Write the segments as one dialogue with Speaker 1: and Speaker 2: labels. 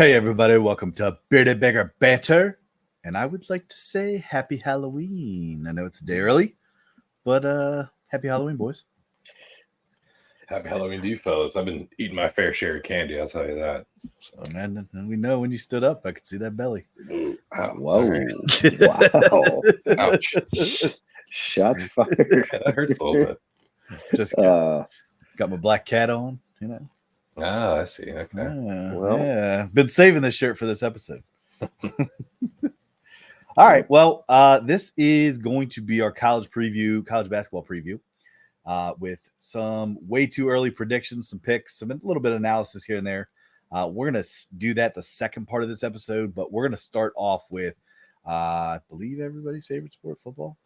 Speaker 1: Hey everybody, welcome to Bearded Bigger Banter. And I would like to say happy Halloween. I know it's a day early, but happy Halloween, boys.
Speaker 2: Happy Halloween to you fellas. I've been eating my fair share of candy, I'll tell you that. So,
Speaker 1: And we know when you stood up, I could see that belly.
Speaker 2: ooh, ow,
Speaker 3: Whoa. Wow.
Speaker 2: ouch.
Speaker 3: Shots fired.
Speaker 2: Yeah, that hurts a little bit.
Speaker 1: Just got my black cat on, you know.
Speaker 2: Ah, I see. Okay.
Speaker 1: Yeah. Been saving this shirt for this episode. All right. Well, this is going to be our college basketball preview, with some way too early predictions, some picks, a little bit of analysis here and there. We're going to do that the second part of this episode, but we're going to start off with, I believe, everybody's favorite sport, football.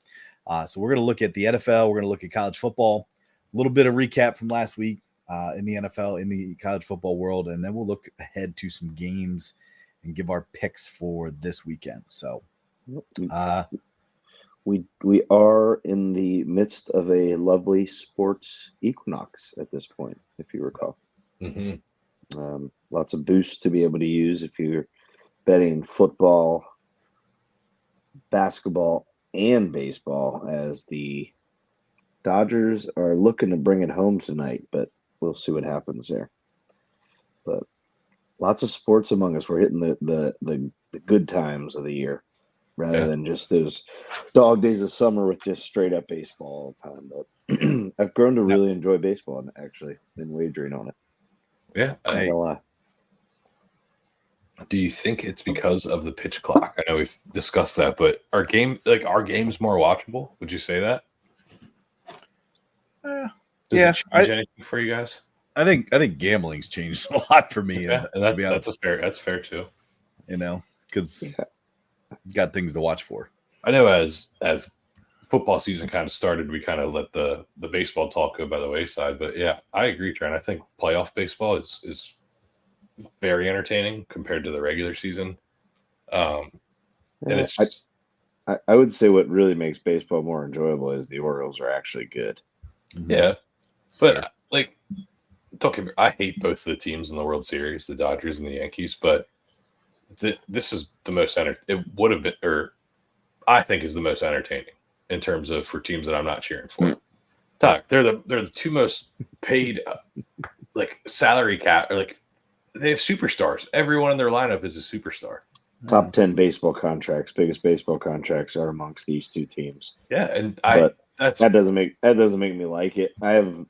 Speaker 1: So we're going to look at the NFL. We're going to look at college football, a little bit of recap from last week in the NFL, in the college football world, and then we'll look ahead to some games and give our picks for this weekend. So
Speaker 3: we are in the midst of a lovely sports equinox at this point, if you recall.
Speaker 2: Mm-hmm.
Speaker 3: Lots of boosts to be able to use if you're betting football, basketball, and baseball, as the Dodgers are looking to bring it home tonight, but we'll see what happens there. But lots of sports among us. We're hitting the good times of the year rather than just those dog days of summer with just straight up baseball all the time. But I've grown to really enjoy baseball and actually been wagering on it.
Speaker 2: Yeah.
Speaker 3: Not gonna lie.
Speaker 2: Do you think it's because of the pitch clock? I know we've discussed that, but our game's more watchable. Would you say that? Does it change anything for you guys?
Speaker 1: I think gambling's changed a lot for me.
Speaker 2: Yeah, and that's fair too.
Speaker 1: You know, because you got things to watch for.
Speaker 2: I know as football season kind of started, we kind of let the baseball talk go by the wayside. But yeah, I agree, Trent. I think playoff baseball is very entertaining compared to the regular season. And it's just,
Speaker 3: I would say what really makes baseball more enjoyable is the Orioles are actually good.
Speaker 2: Yeah, but I hate both the teams in the World Series, the Dodgers and the Yankees, but this is the most it would have been, or I think is the most entertaining in terms of for teams that I'm not cheering for. They're the two most paid salary cap, or they have superstars. Everyone in their lineup is a superstar.
Speaker 3: Top 10 baseball contracts, biggest baseball contracts are amongst these two teams.
Speaker 2: Yeah, and
Speaker 3: that doesn't make me like it.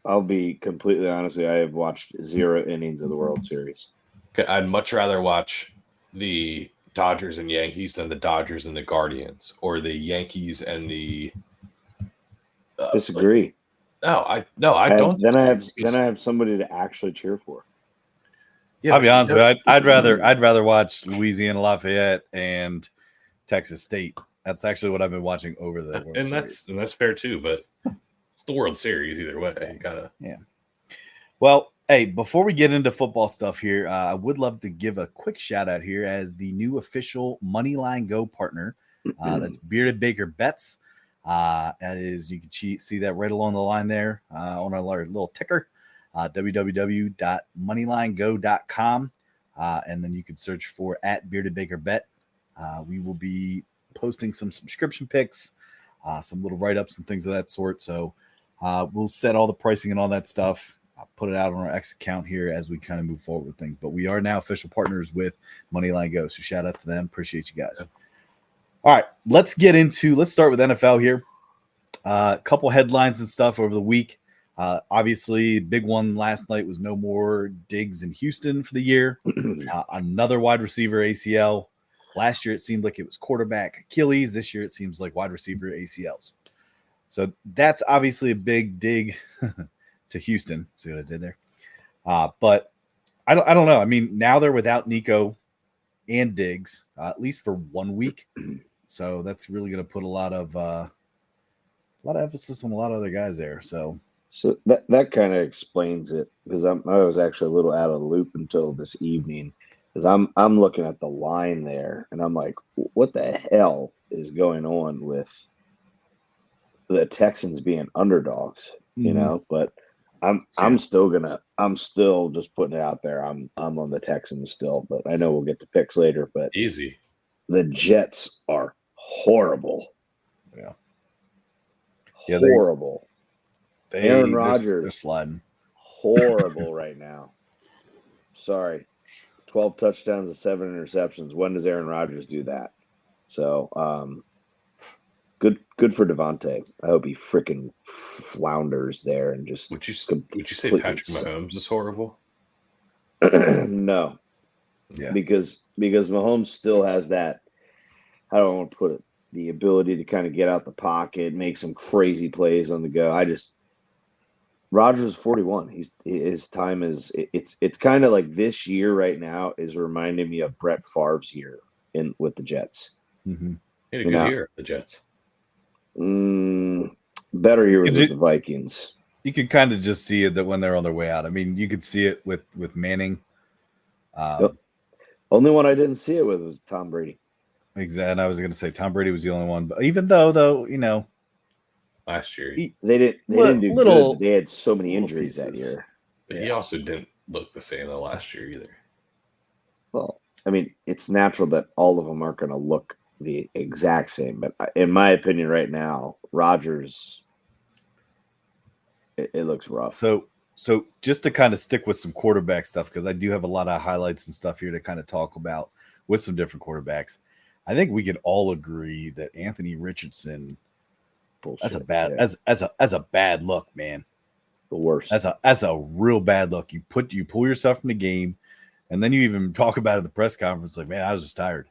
Speaker 3: I'll be completely honest with you, I have watched 0 innings of the World Series.
Speaker 2: Okay, I'd much rather watch the Dodgers and Yankees than the Dodgers and the Guardians, or the Yankees and the
Speaker 3: disagree.
Speaker 2: I don't.
Speaker 3: Then I have somebody to actually cheer for.
Speaker 1: Yeah, I'll be honest with you. I'd rather watch Louisiana Lafayette and Texas State. That's actually what I've been watching over the World Series.
Speaker 2: That's fair too. But it's the World Series either way.
Speaker 1: Yeah. Well, hey, before we get into football stuff here, I would love to give a quick shout out here as the new official Moneyline Go partner. That's Bearded Baker Bets. That is, you can see that right along the line there on our little ticker. www.moneylinego.com, and then you can search for @BeardedBakerBet. We will be posting some subscription picks, some little write-ups and things of that sort. So we'll set all the pricing and all that stuff. I'll put it out on our X account here as we kind of move forward with things. But we are now official partners with Moneyline Go, so shout out to them. Appreciate you guys. All right, let's start with NFL here. A couple headlines and stuff over the week. Obviously, big one last night was no more Diggs in Houston for the year. Another wide receiver ACL. Last year, it seemed like it was quarterback Achilles. This year, it seems like wide receiver ACLs. So that's obviously a big dig to Houston. See what I did there? But I don't know. I mean, now they're without Nico and Diggs, at least for 1 week. So that's really going to put a lot of emphasis on a lot of other guys there. So
Speaker 3: that kind of explains it, because I was actually a little out of the loop until this evening, because I'm looking at the line there and I'm like, what the hell is going on with the Texans being underdogs? You know, but I'm still just putting it out there. I'm on the Texans still, but I know we'll get to picks later. But
Speaker 2: Easy.
Speaker 3: the Jets are horrible.
Speaker 1: Yeah.
Speaker 3: Horrible. Aaron
Speaker 1: They're
Speaker 3: Rodgers,
Speaker 1: sliding.
Speaker 3: horrible right now. Sorry. 12 touchdowns and 7 interceptions. When does Aaron Rodgers do that? So, good for Devontae. I hope he freaking flounders there and just.
Speaker 2: Would you say Patrick Mahomes is horrible?
Speaker 3: No.
Speaker 1: Yeah.
Speaker 3: Because Mahomes still has that. How do I want to put it? The ability to kind of get out the pocket, make some crazy plays on the go. Rodgers is 41. His time is it's kind of like this year right now is reminding me of Brett Favre's year with the Jets.
Speaker 1: Mm-hmm.
Speaker 2: He had a good year, the Jets.
Speaker 3: Better year was with the Vikings.
Speaker 1: You could kind of just see it that when they're on their way out. I mean, you could see it with Manning.
Speaker 3: Yep. Only one I didn't see it with was Tom Brady.
Speaker 1: Exactly. And I was going to say Tom Brady was the only one, but even though
Speaker 2: last year
Speaker 3: they didn't do good. They had so many injuries that year.
Speaker 2: But he also didn't look the same the last year either.
Speaker 3: Well, I mean, it's natural that all of them aren't going to look the exact same. But in my opinion, right now, Rodgers, it looks rough.
Speaker 1: So just to kind of stick with some quarterback stuff, because I do have a lot of highlights and stuff here to kind of talk about with some different quarterbacks. I think we can all agree that Anthony Richardson.
Speaker 3: Bullshit.
Speaker 1: That's a bad as a bad look, man.
Speaker 3: The worst.
Speaker 1: As a real bad look. You pull yourself from the game, and then you even talk about it at the press conference, like, man, I was just tired.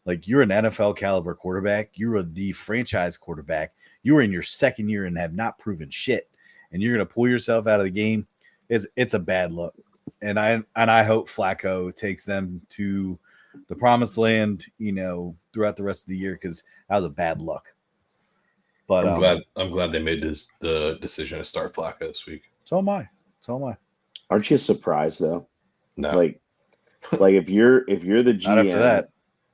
Speaker 1: Like, you're an NFL caliber quarterback. You are the franchise quarterback. You are in your second year and have not proven shit. And you're gonna pull yourself out of the game. It's a bad look. And I hope Flacco takes them to the promised land, throughout the rest of the year, because that was a bad look. But
Speaker 2: I'm glad they made the decision to start Flacco this week.
Speaker 1: So am I.
Speaker 3: Aren't you surprised though?
Speaker 2: No.
Speaker 3: Like if you're the GM,
Speaker 1: not after that.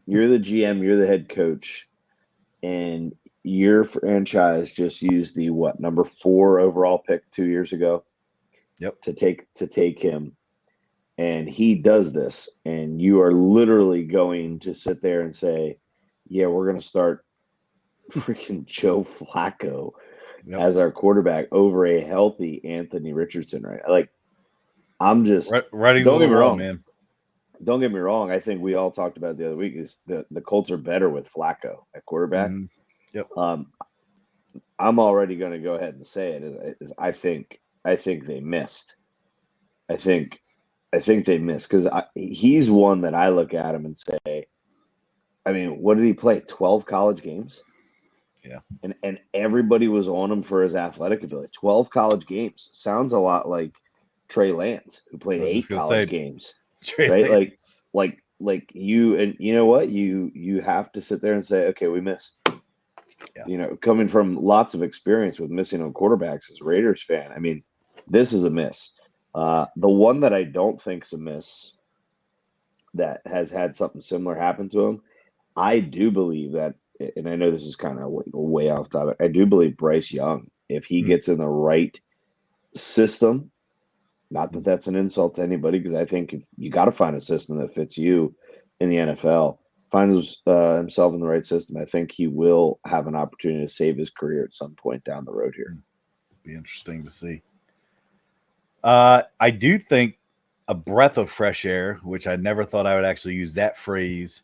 Speaker 3: You're the GM, you're the head coach, and your franchise just used the number 4 overall pick 2 years ago.
Speaker 1: Yep.
Speaker 3: To take him, and he does this, and you are literally going to sit there and say, "Yeah, we're going to start freaking Joe Flacco as our quarterback over a healthy Anthony Richardson." Right? Like, I'm just
Speaker 1: writing's on the wall, man.
Speaker 3: Don't get me wrong. I think we all talked about it the other week is the Colts are better with Flacco at quarterback.
Speaker 1: Mm-hmm. Yep.
Speaker 3: I'm already going to go ahead and say it. I think they missed. I think they missed because he's one that I look at him and say, I mean, what did he play? 12 college games?
Speaker 1: Yeah.
Speaker 3: And everybody was on him for his athletic ability. 12 college games. Sounds a lot like Trey Lance, who played 8 college games. Right?
Speaker 1: Lance.
Speaker 3: Like you, and you know what? You have to sit there and say, okay, we missed. Yeah. Coming from lots of experience with missing on quarterbacks as a Raiders fan, I mean, this is a miss. The one that I don't think is a miss that has had something similar happen to him, I do believe that, and I know this is kind of way off topic, I do believe Bryce Young, if he gets in the right system, not that that's an insult to anybody, because I think if you got to find a system that fits you in the NFL, finds himself in the right system, I think he will have an opportunity to save his career at some point down the road here.
Speaker 1: Be interesting to see. I do think a breath of fresh air, which I never thought I would actually use that phrase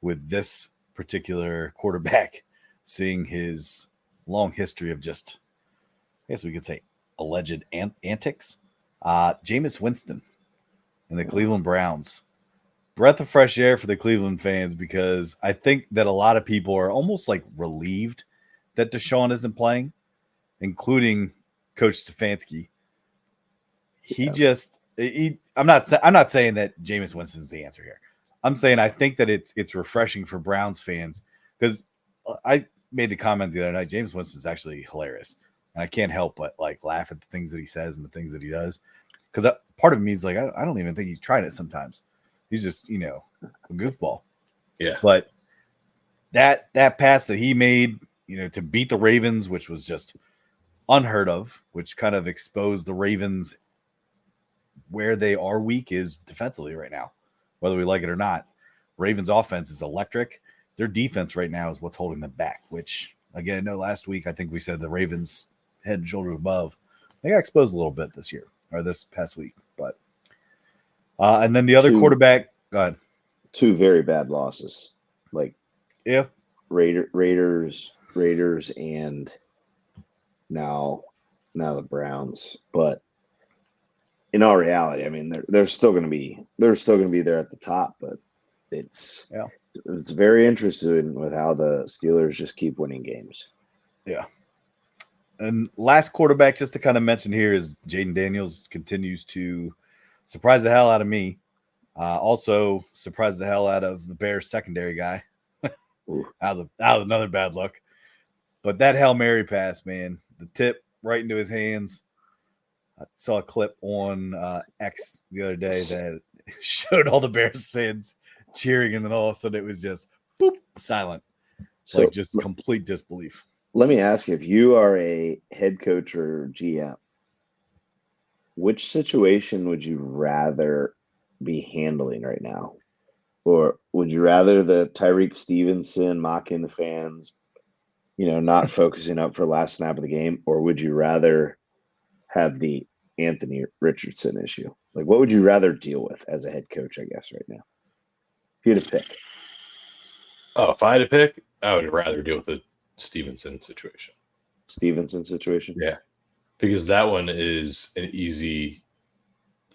Speaker 1: with this particular quarterback, seeing his long history of just, I guess we could say, alleged antics. Jameis Winston and the Cleveland Browns. Breath of fresh air for the Cleveland fans, because I think that a lot of people are almost like relieved that Deshaun isn't playing, including Coach Stefanski. I'm not saying that Jameis Winston's the answer here. I'm saying I think that it's refreshing for Browns fans, because I made the comment the other night, Jameis Winston's actually hilarious. And I can't help but laugh at the things that he says and the things that he does. Because part of me is like, I don't even think he's tried it sometimes. He's just, a goofball.
Speaker 2: Yeah.
Speaker 1: But that pass that he made, to beat the Ravens, which was just unheard of, which kind of exposed the Ravens where they are weak is defensively right now, whether we like it or not. Ravens offense is electric. Their defense right now is what's holding them back, which, again, no, last week I think we said the Ravens head and shoulders above. They got exposed a little bit this year or this past week. But and then the other quarterback, go ahead.
Speaker 3: 2 very bad losses. Like
Speaker 1: Yeah.
Speaker 3: Raiders and now the Browns. But in all reality, I mean, they're still going to be there at the top, but it's very interesting with how the Steelers just keep winning games.
Speaker 1: Yeah. And last quarterback, just to kind of mention here, is Jaden Daniels continues to surprise the hell out of me. Also surprise the hell out of the Bears secondary guy. that was another bad look. But that Hail Mary pass, man, the tip right into his hands. I saw a clip on X the other day that showed all the Bears fans cheering, and then all of a sudden it was just boop, silent. So, like just complete disbelief.
Speaker 3: Let me ask you, if you are a head coach or GM, which situation would you rather be handling right now? Or would you rather the Tyreek Stevenson mocking the fans, not focusing up for last snap of the game? Or would you rather have the Anthony Richardson issue? Like, what would you rather deal with as a head coach, I guess, right now? If you had to pick.
Speaker 2: Oh, if I had to pick, I would rather deal with the Stevenson situation.
Speaker 1: Yeah.
Speaker 2: Because that one is an easy.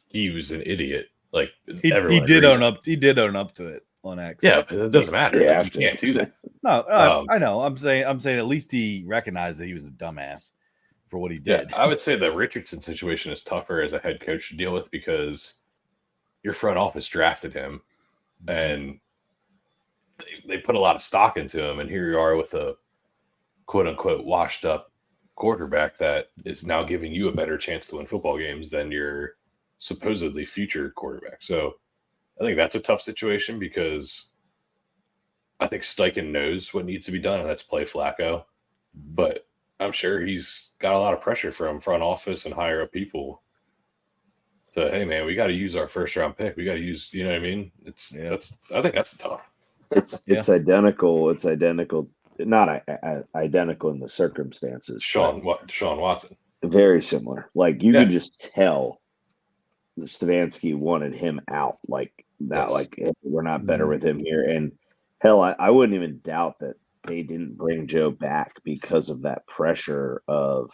Speaker 2: He was an idiot. Like
Speaker 1: he did own up to it on X.
Speaker 2: Yeah, but it doesn't matter.
Speaker 3: Yeah,
Speaker 2: you can't do that.
Speaker 1: No, I know. I'm saying at least he recognized that he was a dumbass for what he did.
Speaker 2: Yeah, I would say the Richardson situation is tougher as a head coach to deal with because your front office drafted him and they put a lot of stock into him, and here you are with a quote unquote washed up quarterback that is now giving you a better chance to win football games than your supposedly future quarterback. So I think that's a tough situation because I think Steichen knows what needs to be done, and that's play Flacco. But I'm sure he's got a lot of pressure from front office and higher up people to, hey man, we got to use our first round pick. We got to use, you know what I mean? I think that's tough.
Speaker 3: It's identical. It's identical. Not identical in the circumstances.
Speaker 2: Deshaun Watson.
Speaker 3: Very similar. Like you could just tell Stefanski wanted him out. Like that. Yes. Like hey, we're not better with him here. And hell, I wouldn't even doubt that they didn't bring Joe back because of that pressure of,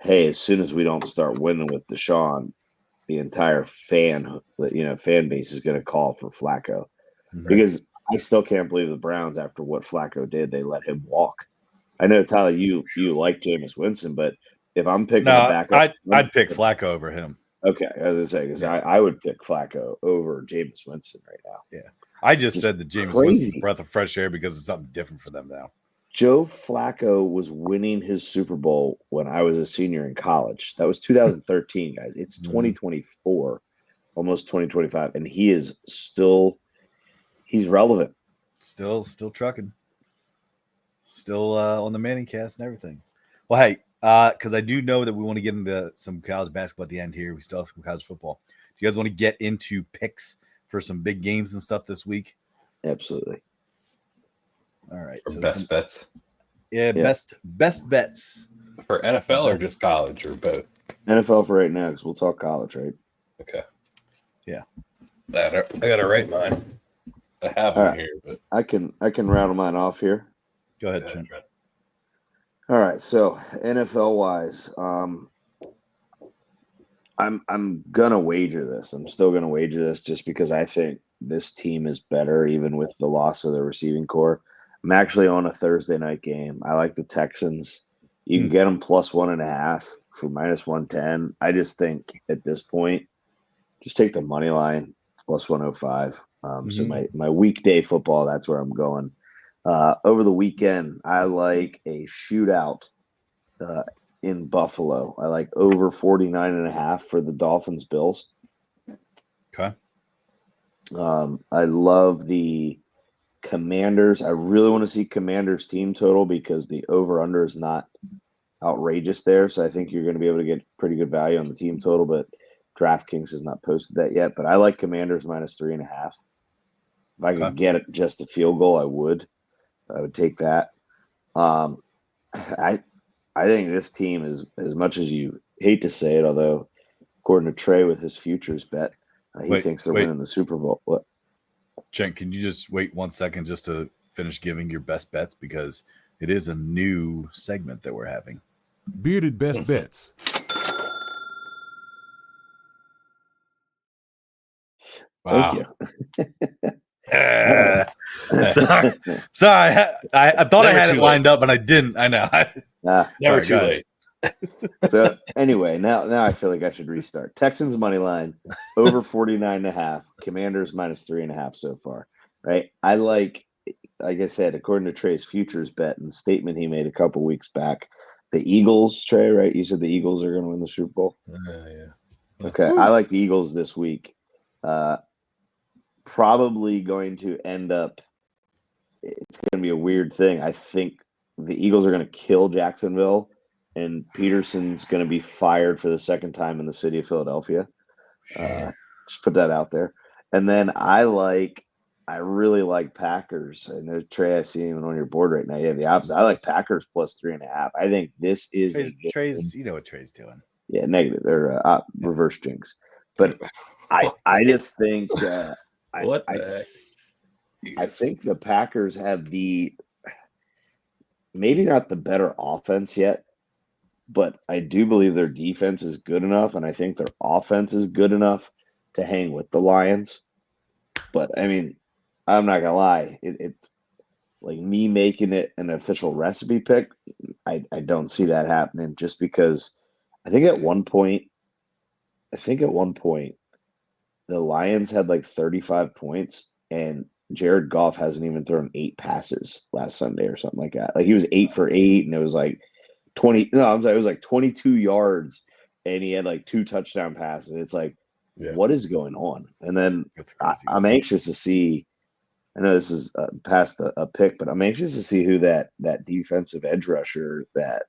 Speaker 3: hey, as soon as we don't start winning with Deshaun, the entire fan base is going to call for Flacco. Mm-hmm. Because I still can't believe the Browns, after what Flacco did, they let him walk. I know, Tyler, you like Jameis Winston, but if I'm picking a backup,
Speaker 1: I'd pick Flacco over him.
Speaker 3: Okay, I was going to say, because I would pick Flacco over Jameis Winston right now.
Speaker 1: Yeah. I just said that Jameis Winston's a breath of fresh air because it's something different for them now.
Speaker 3: Joe Flacco was winning his Super Bowl when I was a senior in college. That was 2013, guys. It's 2024, almost 2025, and he is still he's relevant.
Speaker 1: Still trucking. Still on the Manning cast and everything. Well, hey, because I do know that we want to get into some college basketball at the end here. We still have some college football. Do you guys want to get into picks for some big games and stuff this week?
Speaker 3: Absolutely.
Speaker 1: All right.
Speaker 2: So best bets.
Speaker 1: Yeah, best bets.
Speaker 2: For NFL or just college or both?
Speaker 3: NFL for right now, because we'll talk college, right?
Speaker 2: Okay.
Speaker 1: Yeah.
Speaker 2: I got to write mine. I have one here, but
Speaker 3: I can rattle mine off here.
Speaker 1: Go ahead, Trent.
Speaker 3: All right. So NFL wise, I'm gonna wager this. I'm still gonna wager this just because I think this team is better, even with the loss of the receiving core. I'm actually on a Thursday night game. I like the Texans. You can get them plus 1.5 for minus 110. I just think at this point, just take the money line plus 105. So my weekday football, that's where I'm going. Over the weekend, I like a shootout in Buffalo. I like over 49.5 for the Dolphins Bills.
Speaker 1: Okay.
Speaker 3: I love the Commanders. I really want to see Commanders team total because the over-under is not outrageous there. So I think you're going to be able to get pretty good value on the team total, but DraftKings has not posted that yet. But I like Commanders minus 3.5. If I could get it just a field goal, I would take that. I think this team is, as much as you hate to say it, although according to Trey with his futures bet, he thinks they're winning the Super Bowl. What?
Speaker 1: Jen, can you just wait 1 second just to finish giving your best bets, because it is a new segment that we're having.
Speaker 4: Bearded Best Bets.
Speaker 2: Wow.
Speaker 3: Thank you.
Speaker 1: Sorry. I thought I
Speaker 2: Never
Speaker 1: had it
Speaker 2: too
Speaker 1: lined
Speaker 2: late.
Speaker 1: up, but I didn't. I know.
Speaker 2: Never
Speaker 1: Sorry,
Speaker 2: too
Speaker 1: go ahead.
Speaker 2: late.
Speaker 3: So anyway, now I feel like I should restart. Texans money line over 49.5. Commanders minus 3.5 so far. Right. I like I said, according to Trey's futures bet and statement he made a couple weeks back, the Eagles, Trey, right? You said the Eagles are going to win the Super Bowl.
Speaker 2: Yeah.
Speaker 3: Okay, I like the Eagles this week. Probably going to end up. It's going to be a weird thing. I think the Eagles are going to kill Jacksonville, and Peterson's going to be fired for the second time in the city of Philadelphia. Just put that out there. And then I really like Packers. I know, Trey, I see him on your board right now. You have the opposite. I like Packers plus 3.5. I think this is
Speaker 1: Trey's. You know what Trey's doing.
Speaker 3: Yeah, negative. They're reverse jinx. But I just think I think the Packers have maybe not the better offense yet, but I do believe their defense is good enough, and I think their offense is good enough to hang with the Lions. But I mean, I'm not gonna lie, it's like me making it an official recipe pick. I don't see that happening, just because I think at one point the Lions had like 35 points, and Jared Goff hasn't even thrown 8 passes last Sunday or something like that. Like he was 8 for 8, and it was like 20. No, I'm sorry, it was like 22 yards, and he had like 2 touchdown passes. It's like, what is going on? And then I'm anxious to see. I know this is past a pick, but I'm anxious to see who that defensive edge rusher that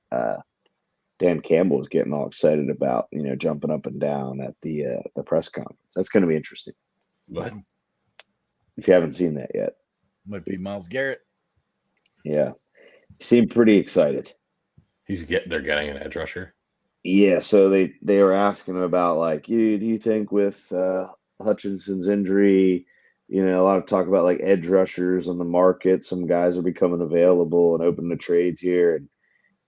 Speaker 3: Dan Campbell is getting all excited about, jumping up and down at the press conference. That's going to be interesting.
Speaker 2: What?
Speaker 3: If you haven't seen that yet.
Speaker 1: Might be Myles Garrett.
Speaker 3: Yeah. He seemed pretty excited.
Speaker 2: They're getting an edge rusher.
Speaker 3: Yeah, so they were asking him about, like, do you think with Hutchinson's injury, a lot of talk about like edge rushers on the market, some guys are becoming available and open to trades here, and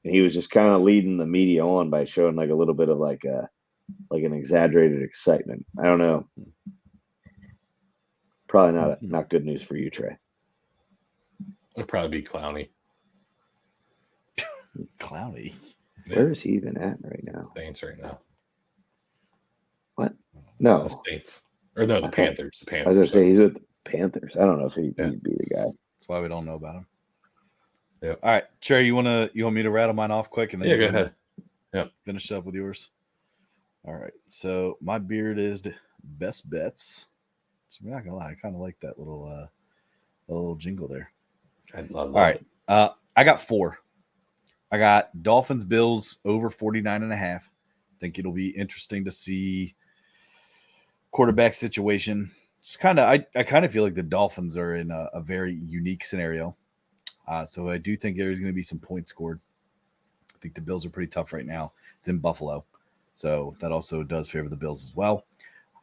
Speaker 3: he was just kind of leading the media on by showing like a little bit of like an exaggerated excitement. I don't know. Probably not good news for you, Trey.
Speaker 2: It'll probably be Clowney.
Speaker 1: Clowney.
Speaker 3: Where is he even at right now?
Speaker 2: Saints right now.
Speaker 3: What? No.
Speaker 2: The Saints. Or no, the Panthers. The Panthers.
Speaker 3: I was going to say he's with the Panthers. I don't know if he'd be the guy.
Speaker 1: That's why we don't know about him.
Speaker 2: Yeah.
Speaker 1: All right, Trey, you want me to rattle mine off quick and then
Speaker 2: go ahead. Yeah.
Speaker 1: Finish up with yours. All right. So my beard is best bets. So I'm not gonna lie, I kind of like that little jingle there.
Speaker 2: I love
Speaker 1: All right. I got 4. I got Dolphins Bills over 49.5. I think it'll be interesting to see quarterback situation. It's I kind of feel like the Dolphins are in a very unique scenario. So I do think there's going to be some points scored. I think the Bills are pretty tough right now. It's in Buffalo. So that also does favor the Bills as well.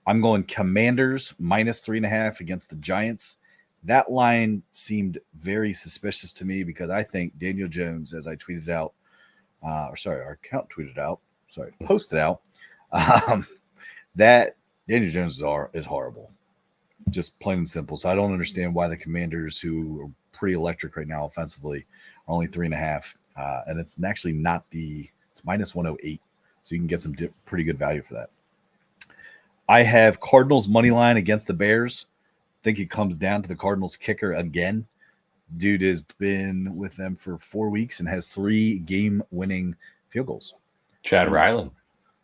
Speaker 1: I'm going Commanders minus 3.5 against the Giants. That line seemed very suspicious to me because I think Daniel Jones, as I tweeted out, our account tweeted out, posted out, that Daniel Jones is horrible. Just plain and simple. So I don't understand why the Commanders, who are pretty electric right now offensively, are only 3.5. And it's actually not it's minus 108. So you can get some pretty good value for that. I have Cardinals money line against the Bears. I think it comes down to the Cardinals kicker again. Dude has been with them for 4 weeks and has 3 game-winning field goals.
Speaker 2: Chad Ryland.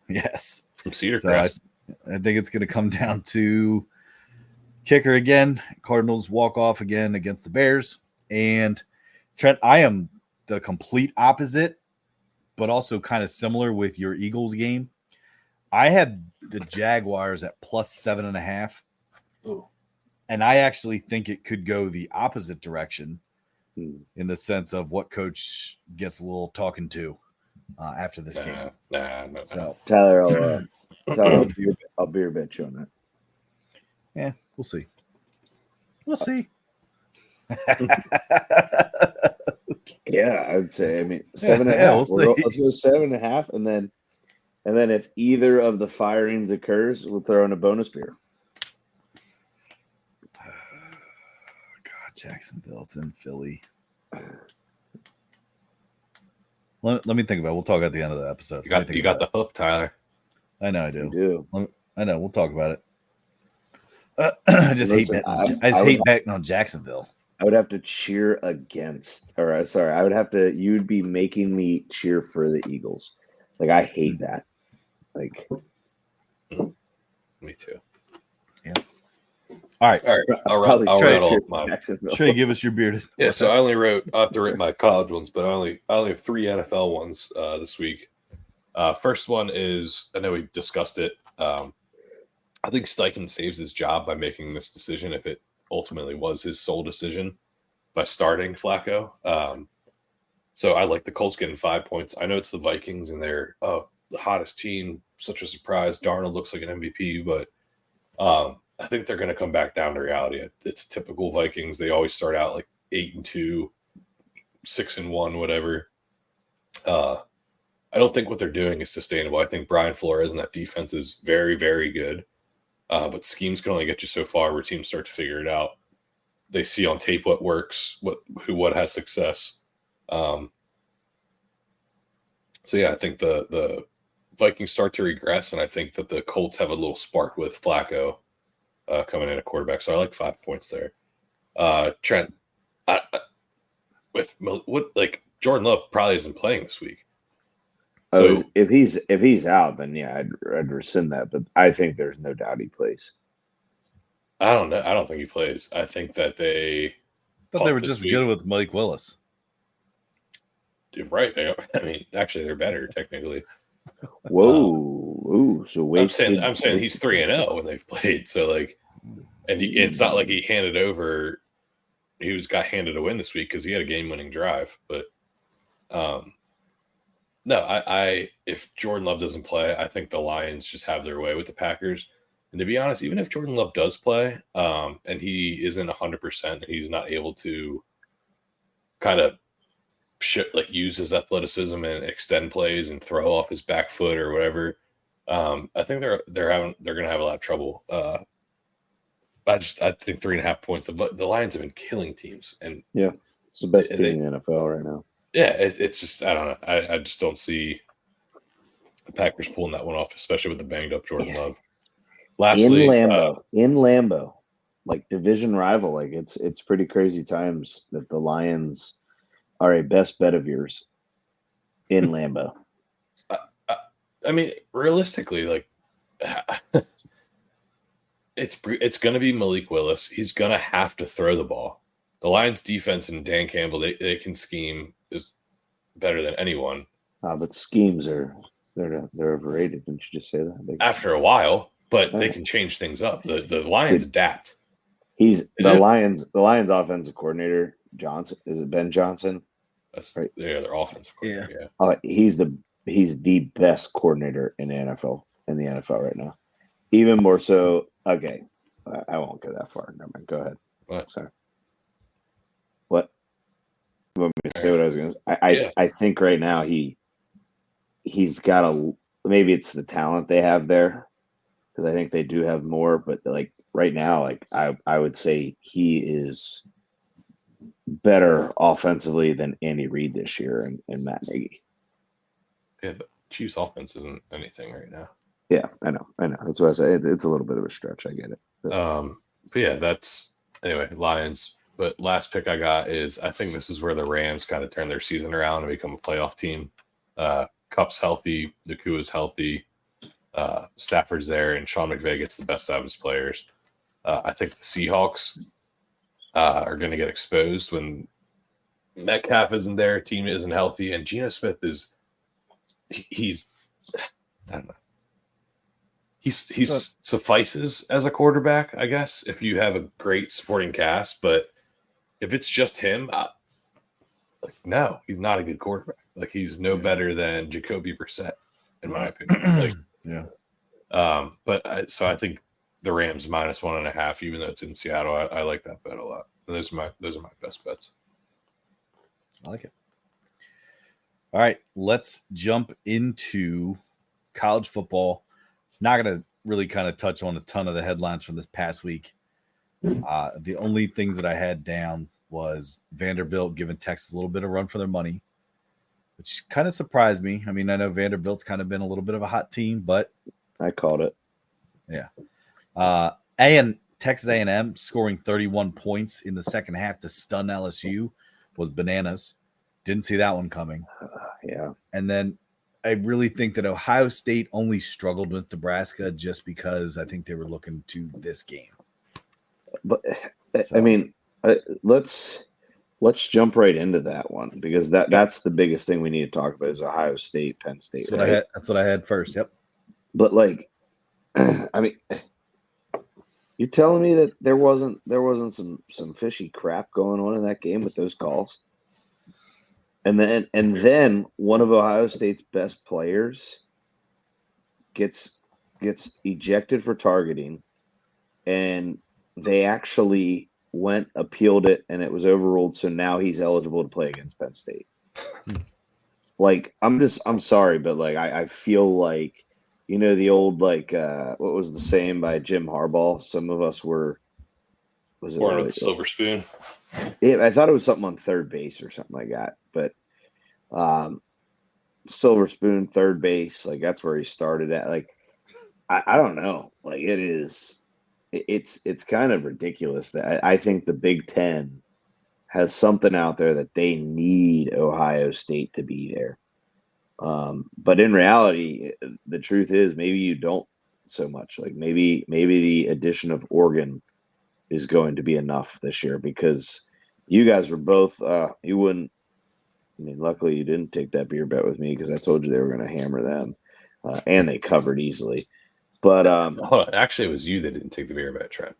Speaker 1: Yes.
Speaker 2: From Cedar Crest.
Speaker 1: I think it's going to come down to kicker again. Cardinals walk off again against the Bears. And Trent, I am the complete opposite, but also kind of similar with your Eagles game. I have the Jaguars at plus 7.5.
Speaker 2: Ooh.
Speaker 1: And I actually think it could go the opposite direction in the sense of what coach gets a little talking to after this game.
Speaker 2: No.
Speaker 1: So
Speaker 3: Tyler, I'll beer bet you on that.
Speaker 1: Yeah, we'll see. We'll see.
Speaker 3: Yeah, I would say. I mean, 7.5.
Speaker 1: We'll see.
Speaker 3: Let's go 7.5, and then if either of the firings occurs, we'll throw in a bonus beer.
Speaker 1: God, Jacksonville, it's in Philly. Let me think about it. We'll talk at the end of the episode.
Speaker 2: You got the hook, Tyler.
Speaker 1: I know I do.
Speaker 3: You do.
Speaker 1: I know. We'll talk about it. I just hate betting on Jacksonville.
Speaker 3: I would have to cheer against, or sorry, you'd be making me cheer for the Eagles. Like, I hate that. Like,
Speaker 2: me too.
Speaker 1: Yeah. All right.
Speaker 2: I'll rattle mine.
Speaker 1: Trey, give us your bearded.
Speaker 2: Yeah, so I have to rate my college ones, but I only have 3 NFL ones this week. First one is, I know we discussed it. I think Steichen saves his job by making this decision if it ultimately was his sole decision by starting Flacco. So I like the Colts getting 5 points. I know it's the Vikings and they're the hottest team, such a surprise. Darnold looks like an MVP, but I think they're going to come back down to reality. It's typical Vikings. They always start out like 8-2, 6-1, whatever. I don't think what they're doing is sustainable. I think Brian Flores and that defense is very, very good. But schemes can only get you so far where teams start to figure it out. They see on tape what works, what has success. So yeah, I think the Vikings start to regress, and I think that the Colts have a little spark with Flacco coming in at quarterback. So I like 5 points there. Trent, Jordan Love probably isn't playing this week. So,
Speaker 3: if he's out, then yeah, I'd rescind that. But I think there's no doubt he plays.
Speaker 2: I don't know. I don't think he plays. I think that they
Speaker 1: were just good with Malik Willis.
Speaker 2: You're right. Actually, they're better technically.
Speaker 3: Whoa! So wait.
Speaker 2: I'm saying he's 3-0 when they've played. So it's not like he handed over. He got handed a win this week because he had a game-winning drive. But no, I if Jordan Love doesn't play, I think the Lions just have their way with the Packers. And to be honest, even if Jordan Love does play, and he isn't 100%, and he's not able to kind of use his athleticism and extend plays and throw off his back foot or whatever, I think they're going to have a lot of trouble. I think 3.5 points. The Lions have been killing teams, and
Speaker 3: yeah, it's the best team in the NFL right now.
Speaker 2: Yeah, it's just I don't know. I just don't see the Packers pulling that one off, especially with the banged up Jordan Love. Lastly, in Lambeau,
Speaker 3: like division rival, like it's pretty crazy times that the Lions are a best bet of yours in Lambeau.
Speaker 2: I mean, realistically, it's going to be Malik Willis. He's going to have to throw the ball. The Lions defense and Dan Campbell, they can scheme is better than anyone.
Speaker 3: But schemes they're overrated. Didn't you just say that?
Speaker 2: After a while, but they can change things up. The Lions adapt.
Speaker 3: He's the Lions offensive coordinator, Johnson. Is it Ben Johnson?
Speaker 2: That's right. Yeah, their offensive coordinator.
Speaker 3: Yeah. He's the best coordinator in the NFL right now. Even more so. Okay, I won't go that far. Never mind. Go ahead.
Speaker 2: What?
Speaker 3: Sorry. What? You want me to say what I was going to say? I think right now he's got maybe it's the talent they have there, because I think they do have more, but right now, I would say he is better offensively than Andy Reid this year and Matt Nagy.
Speaker 2: Yeah, but Chiefs offense isn't anything right now.
Speaker 3: Yeah, I know. That's what I say. It's a little bit of a stretch. I get it.
Speaker 2: But yeah, anyway, Lions. But last pick I got is, I think this is where the Rams kind of turn their season around and become a playoff team. Kupp's healthy, Nakua's healthy, Stafford's there, and Sean McVay gets the best out of his players. I think the Seahawks are going to get exposed when Metcalf isn't there, team isn't healthy, and Geno Smith is he's I don't know. He's suffices as a quarterback, I guess, if you have a great supporting cast. But if it's just him, no, he's not a good quarterback. Like, he's no better than Jacoby Brissett, in my opinion. Like,
Speaker 1: Yeah.
Speaker 2: So I think the Rams -1.5, even though it's in Seattle. I like that bet a lot. And those are my best bets.
Speaker 1: I like it. All right, let's jump into college football. Not going to really kind of touch on a ton of the headlines from this past week. The only things that I had down was Vanderbilt giving Texas a little bit of run for their money, which kind of surprised me. I mean, I know Vanderbilt's kind of been a little bit of a hot team, but
Speaker 3: I called it.
Speaker 1: Yeah. And Texas A&M scoring 31 points in the second half to stun LSU was bananas. Didn't see that one coming.
Speaker 3: Yeah.
Speaker 1: And then I really think that Ohio State only struggled with Nebraska just because I think they were looking to this game.
Speaker 3: But
Speaker 1: So-
Speaker 3: I mean, let's jump right into that one, because that's the biggest thing we need to talk about is Ohio State, Penn State.
Speaker 1: That's what I had first. Yep.
Speaker 3: But like, I mean, you're telling me that there wasn't some fishy crap going on in that game with those calls? And then one of Ohio State's best players gets ejected for targeting, and they actually appealed it, and it was overruled. So now he's eligible to play against Penn State. Like, I'm sorry, but like, I feel like, you know, the old, like, what was the saying by Jim Harbaugh? Some of us was it
Speaker 2: Born
Speaker 3: really,
Speaker 2: with a silver spoon.
Speaker 3: I thought it was something on third base or something like that, but silver spoon, third base, like that's where he started at. Like, I don't know, like it's kind of ridiculous that I think the Big Ten has something out there that they need Ohio State to be there. But in reality, the truth is maybe you don't so much. Like maybe the addition of Oregon is going to be enough this year, because you guys were both you wouldn't. I mean, luckily you didn't take that beer bet with me, because I told you they were going to hammer them, and they covered easily. But
Speaker 2: actually, it was you that didn't take the beer bet, Trent.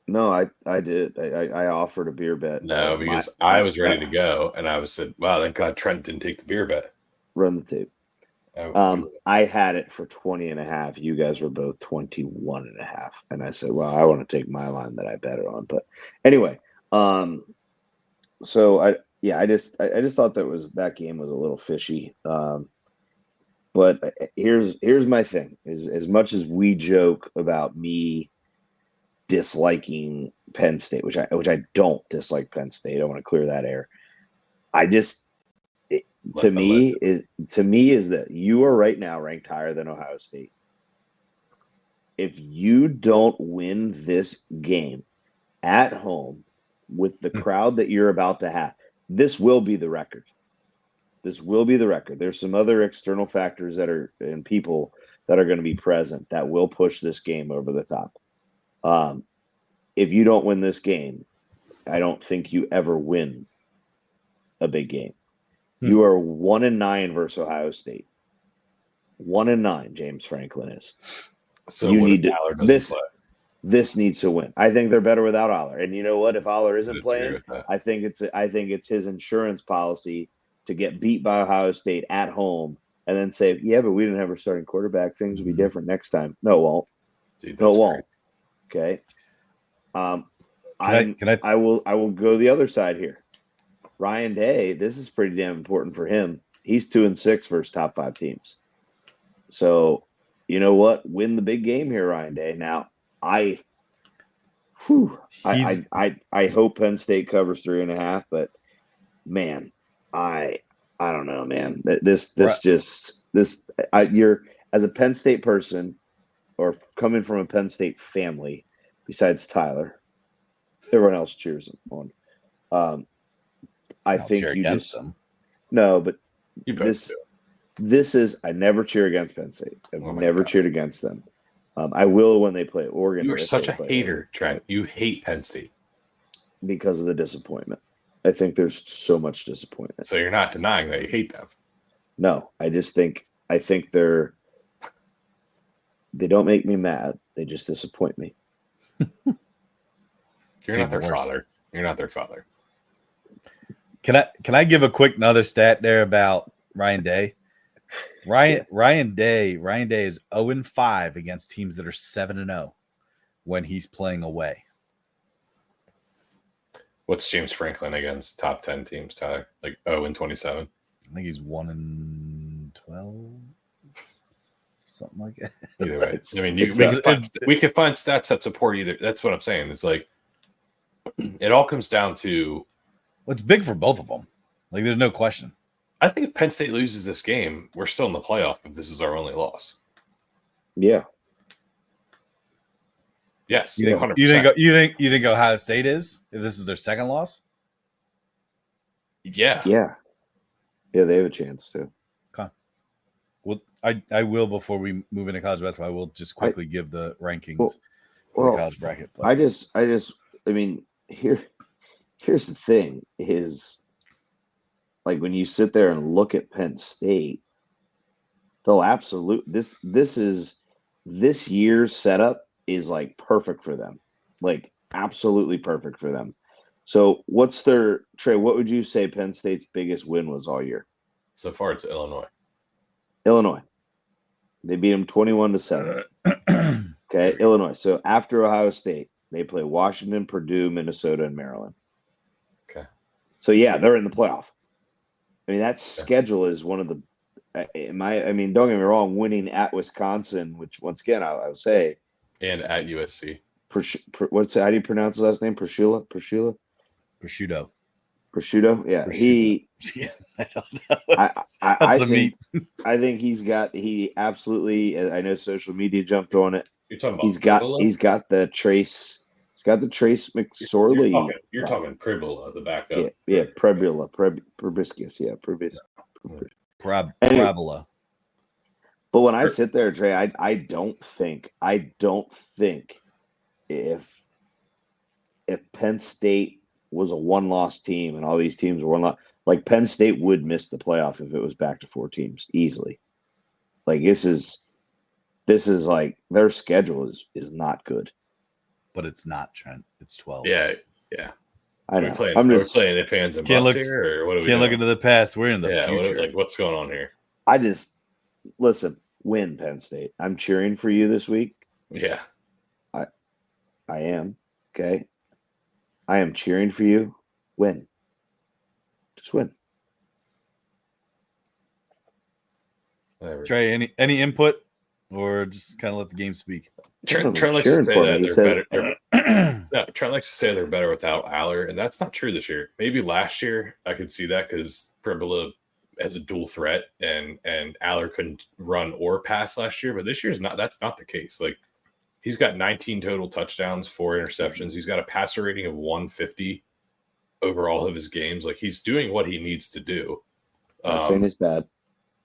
Speaker 3: no, I did. I offered a beer bet.
Speaker 2: No, because I was ready to go, and I said, "Wow, thank God Trent didn't take the beer bet."
Speaker 3: Run the tape. I had it for 20.5. You guys were both 21.5. And I said, well, I want to take my line that I bet it on. But anyway, so I just thought that game was a little fishy. But here's my thing, is as much as we joke about me disliking Penn State, which I don't dislike Penn State. I want to clear that air. To me is that you are right now ranked higher than Ohio State. If you don't win this game at home with the crowd that you're about to have, this will be the record. This will be the record. There's some other external factors and people that are going to be present that will push this game over the top. If you don't win this game, I don't think you ever win a big game. You are 1-9 versus Ohio State. 1-9, James Franklin is.
Speaker 2: So
Speaker 3: you
Speaker 2: what
Speaker 3: need
Speaker 2: if
Speaker 3: to
Speaker 2: Aller doesn't play?
Speaker 3: This needs to win. I think they're better without Aller. And you know what? If Aller isn't playing, I think it's his insurance policy to get beat by Ohio State at home and then say, yeah, but we didn't have our starting quarterback. Things will be different next time. No, it won't.
Speaker 2: Dude,
Speaker 3: No, it won't. Okay. I will go the other side here. Ryan Day, this is pretty damn important for him. He's 2-6 versus top 5 teams. So, you know what? Win the big game here, Ryan Day. Now, I hope Penn State covers 3.5, but man, I don't know, man. You're, as a Penn State person, or coming from a Penn State family, besides Tyler, everyone else cheers him on. I think you
Speaker 1: against
Speaker 3: just
Speaker 1: them.
Speaker 3: No, but
Speaker 2: You
Speaker 3: this is, I never cheer against Penn State. I've never cheered against them. I will when they play Oregon.
Speaker 2: You are such a hater, Trent. You hate Penn State
Speaker 3: because of the disappointment. I think there's so much disappointment.
Speaker 2: So you're not denying that you hate them.
Speaker 3: No, I just think I think they don't make me mad. They just disappoint me.
Speaker 2: You're not their father. You're not their father.
Speaker 1: Can I give a quick another stat there about Ryan Day? Ryan Day is 0-5 against teams that are 7-0 when he's playing away.
Speaker 2: What's James Franklin against top 10 teams, Tyler? Like 0-27?
Speaker 1: I think he's 1-12, something like that.
Speaker 2: Either way. I mean, we could find stats that support either. That's what I'm saying. It's like it all comes down to
Speaker 1: what's big for both of them. Like, there's no question.
Speaker 2: I think if Penn State loses this game, we're still in the playoff if this is our only loss.
Speaker 3: Yeah.
Speaker 2: Yes.
Speaker 1: You think Ohio State is if this is their second loss?
Speaker 2: Yeah.
Speaker 3: Yeah. Yeah, they have a chance too.
Speaker 1: Okay. Well, I will before we move into college basketball. I will just quickly give the rankings for the college bracket. But.
Speaker 3: I mean, here's the thing is, like, when you sit there and look at Penn State, they'll this year's setup is like perfect for them, like absolutely perfect for them. So what's Trey, what would you say Penn State's biggest win was all year?
Speaker 2: So far it's Illinois.
Speaker 3: They beat them 21-7. Okay, Illinois. So after Ohio State, they play Washington, Purdue, Minnesota, and Maryland.
Speaker 2: Okay.
Speaker 3: So yeah, they're in the playoff. I mean, that schedule is one of the I mean, don't get me wrong, winning at Wisconsin, which once again I would say,
Speaker 2: and at USC.
Speaker 3: How do you pronounce his last name? Prosciutto. Yeah,
Speaker 1: Yeah, I don't know.
Speaker 3: I think he absolutely. I know social media jumped on it.
Speaker 2: You're talking about
Speaker 3: he's got the Trace. He's got the Trace McSorley.
Speaker 2: You're talking Pribula, the backup.
Speaker 3: Yeah, Probiscus. Yeah, Probiscus.
Speaker 1: Parabola.
Speaker 3: But when I sit there, Trey, I don't think if Penn State was a one-loss team and all these teams were one-loss, like Penn State would miss the playoff if it was back to 4 teams easily. Like this is like their schedule is not good.
Speaker 1: But it's not, Trent. It's 12.
Speaker 2: Yeah.
Speaker 3: I know.
Speaker 2: I'm just playing the fans and bucks here, or what are we
Speaker 1: can't look into the past. We're in the future.
Speaker 2: What's going on here?
Speaker 3: I just listen. Win, Penn State. I'm cheering for you this week.
Speaker 2: Yeah,
Speaker 3: I am. Okay, I am cheering for you. Win. Just win.
Speaker 2: whatever.
Speaker 1: Trey, any input, or just kind of let the game speak?
Speaker 2: Trent likes to say that they're better. No, Trent likes to say they're better without Aller, and that's not true this year. Maybe last year I could see that because Pribula has a dual threat, and Aller couldn't run or pass last year. But this year's not. That's not the case. Like he's got 19 total touchdowns, 4 interceptions. He's got a passer rating of 150 over all of his games. Like he's doing what he needs to do.
Speaker 3: Not saying it's bad.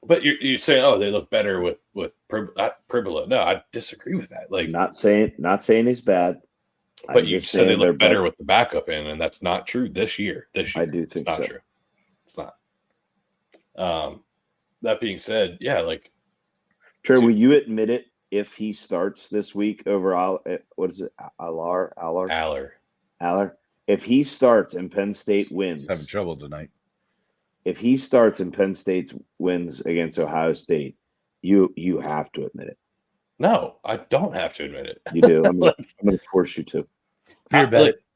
Speaker 2: But you're saying, oh, they look better with Pribula. No, I disagree with that. Like
Speaker 3: not saying it's bad.
Speaker 2: But you said they look better with the backup in, and that's not true this year.
Speaker 3: I do think
Speaker 2: it's not
Speaker 3: so.
Speaker 2: true. It's not. That being said, yeah, like
Speaker 3: Trey, will you admit it if he starts this week over what is it? Aller. If he starts and Penn State wins,
Speaker 1: He's having trouble tonight.
Speaker 3: If he starts and Penn State wins against Ohio State, you have to admit it.
Speaker 2: No, I don't have to admit it.
Speaker 3: You do. I'm going to force you to.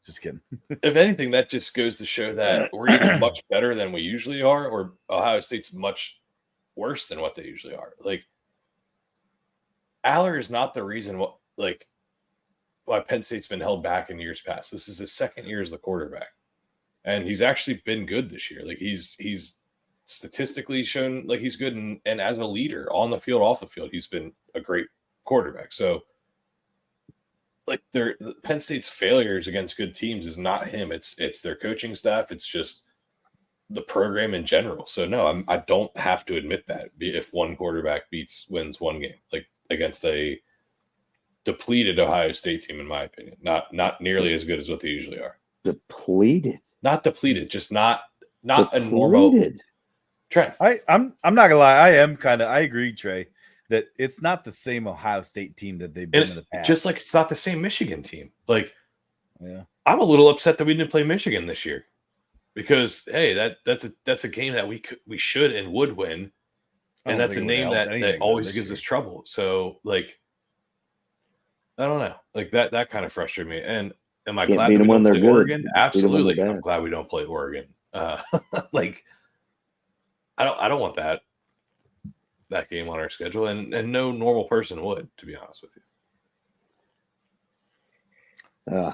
Speaker 1: Just kidding.
Speaker 2: If anything, that just goes to show that we're either much better than we usually are, or Ohio State's much worse than what they usually are. Like Aller is not the reason why Penn State's been held back in years past. This is his second year as the quarterback, and he's actually been good this year. Like he's statistically shown like he's good, and as a leader on the field, off the field, he's been a great quarterback. So like Penn State's failures against good teams is not him. It's their coaching staff. It's just the program in general. So no, I don't have to admit that if one quarterback wins one game, like against a depleted Ohio State team, in my opinion, not nearly as good as what they usually are.
Speaker 3: Depleted?
Speaker 2: Not depleted, just not
Speaker 3: depleted.
Speaker 2: a normal. Trent.
Speaker 1: I'm not gonna lie. I agree, Trey, that it's not the same Ohio State team that they've been in the past.
Speaker 2: Just like it's not the same Michigan team. Like,
Speaker 1: yeah,
Speaker 2: I'm a little upset that we didn't play Michigan this year because hey, that's a game that we should and would win, and that's a name that always gives us trouble. So like, I don't know, like that kind of frustrated me. And am I glad that we don't play Oregon? Absolutely, I'm glad we don't play Oregon. Like, I don't want that game on our schedule, and no normal person would, to be honest with you.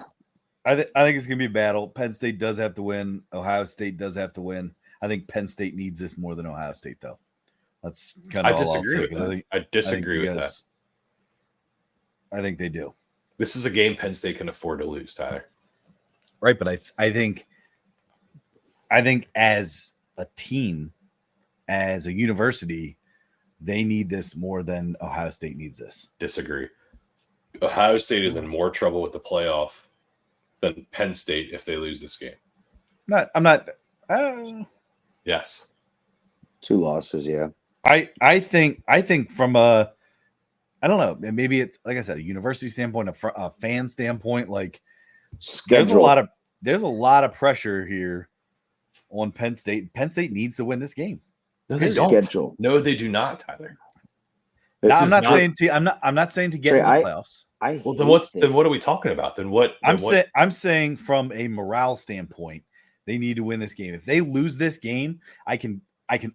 Speaker 1: I think it's gonna be a battle. Penn State does have to win. Ohio State does have to win. I think Penn State needs this more than Ohio State, though. That's kind of all I'll say.
Speaker 2: I disagree with that.
Speaker 1: I think they do.
Speaker 2: This is a game Penn State can afford to lose, Tyler.
Speaker 1: Right, but I think as a team, as a university, they need this more than Ohio State needs this.
Speaker 2: Disagree. Ohio State is in more trouble with the playoff than Penn State if they lose this game.
Speaker 1: I'm not.
Speaker 2: Yes.
Speaker 3: 2 losses, yeah.
Speaker 1: I think from a, I don't know, maybe it's like I said, a university standpoint, a fan standpoint, like
Speaker 3: schedule.
Speaker 1: There's a lot of pressure here on Penn State. Penn State needs to win this game.
Speaker 2: No, they don't. Schedule. No, they do not, Tyler.
Speaker 1: I'm not saying to get in the playoffs.
Speaker 2: Then what are we talking about? Then what?
Speaker 1: I'm saying from a morale standpoint, they need to win this game. If they lose this game, I can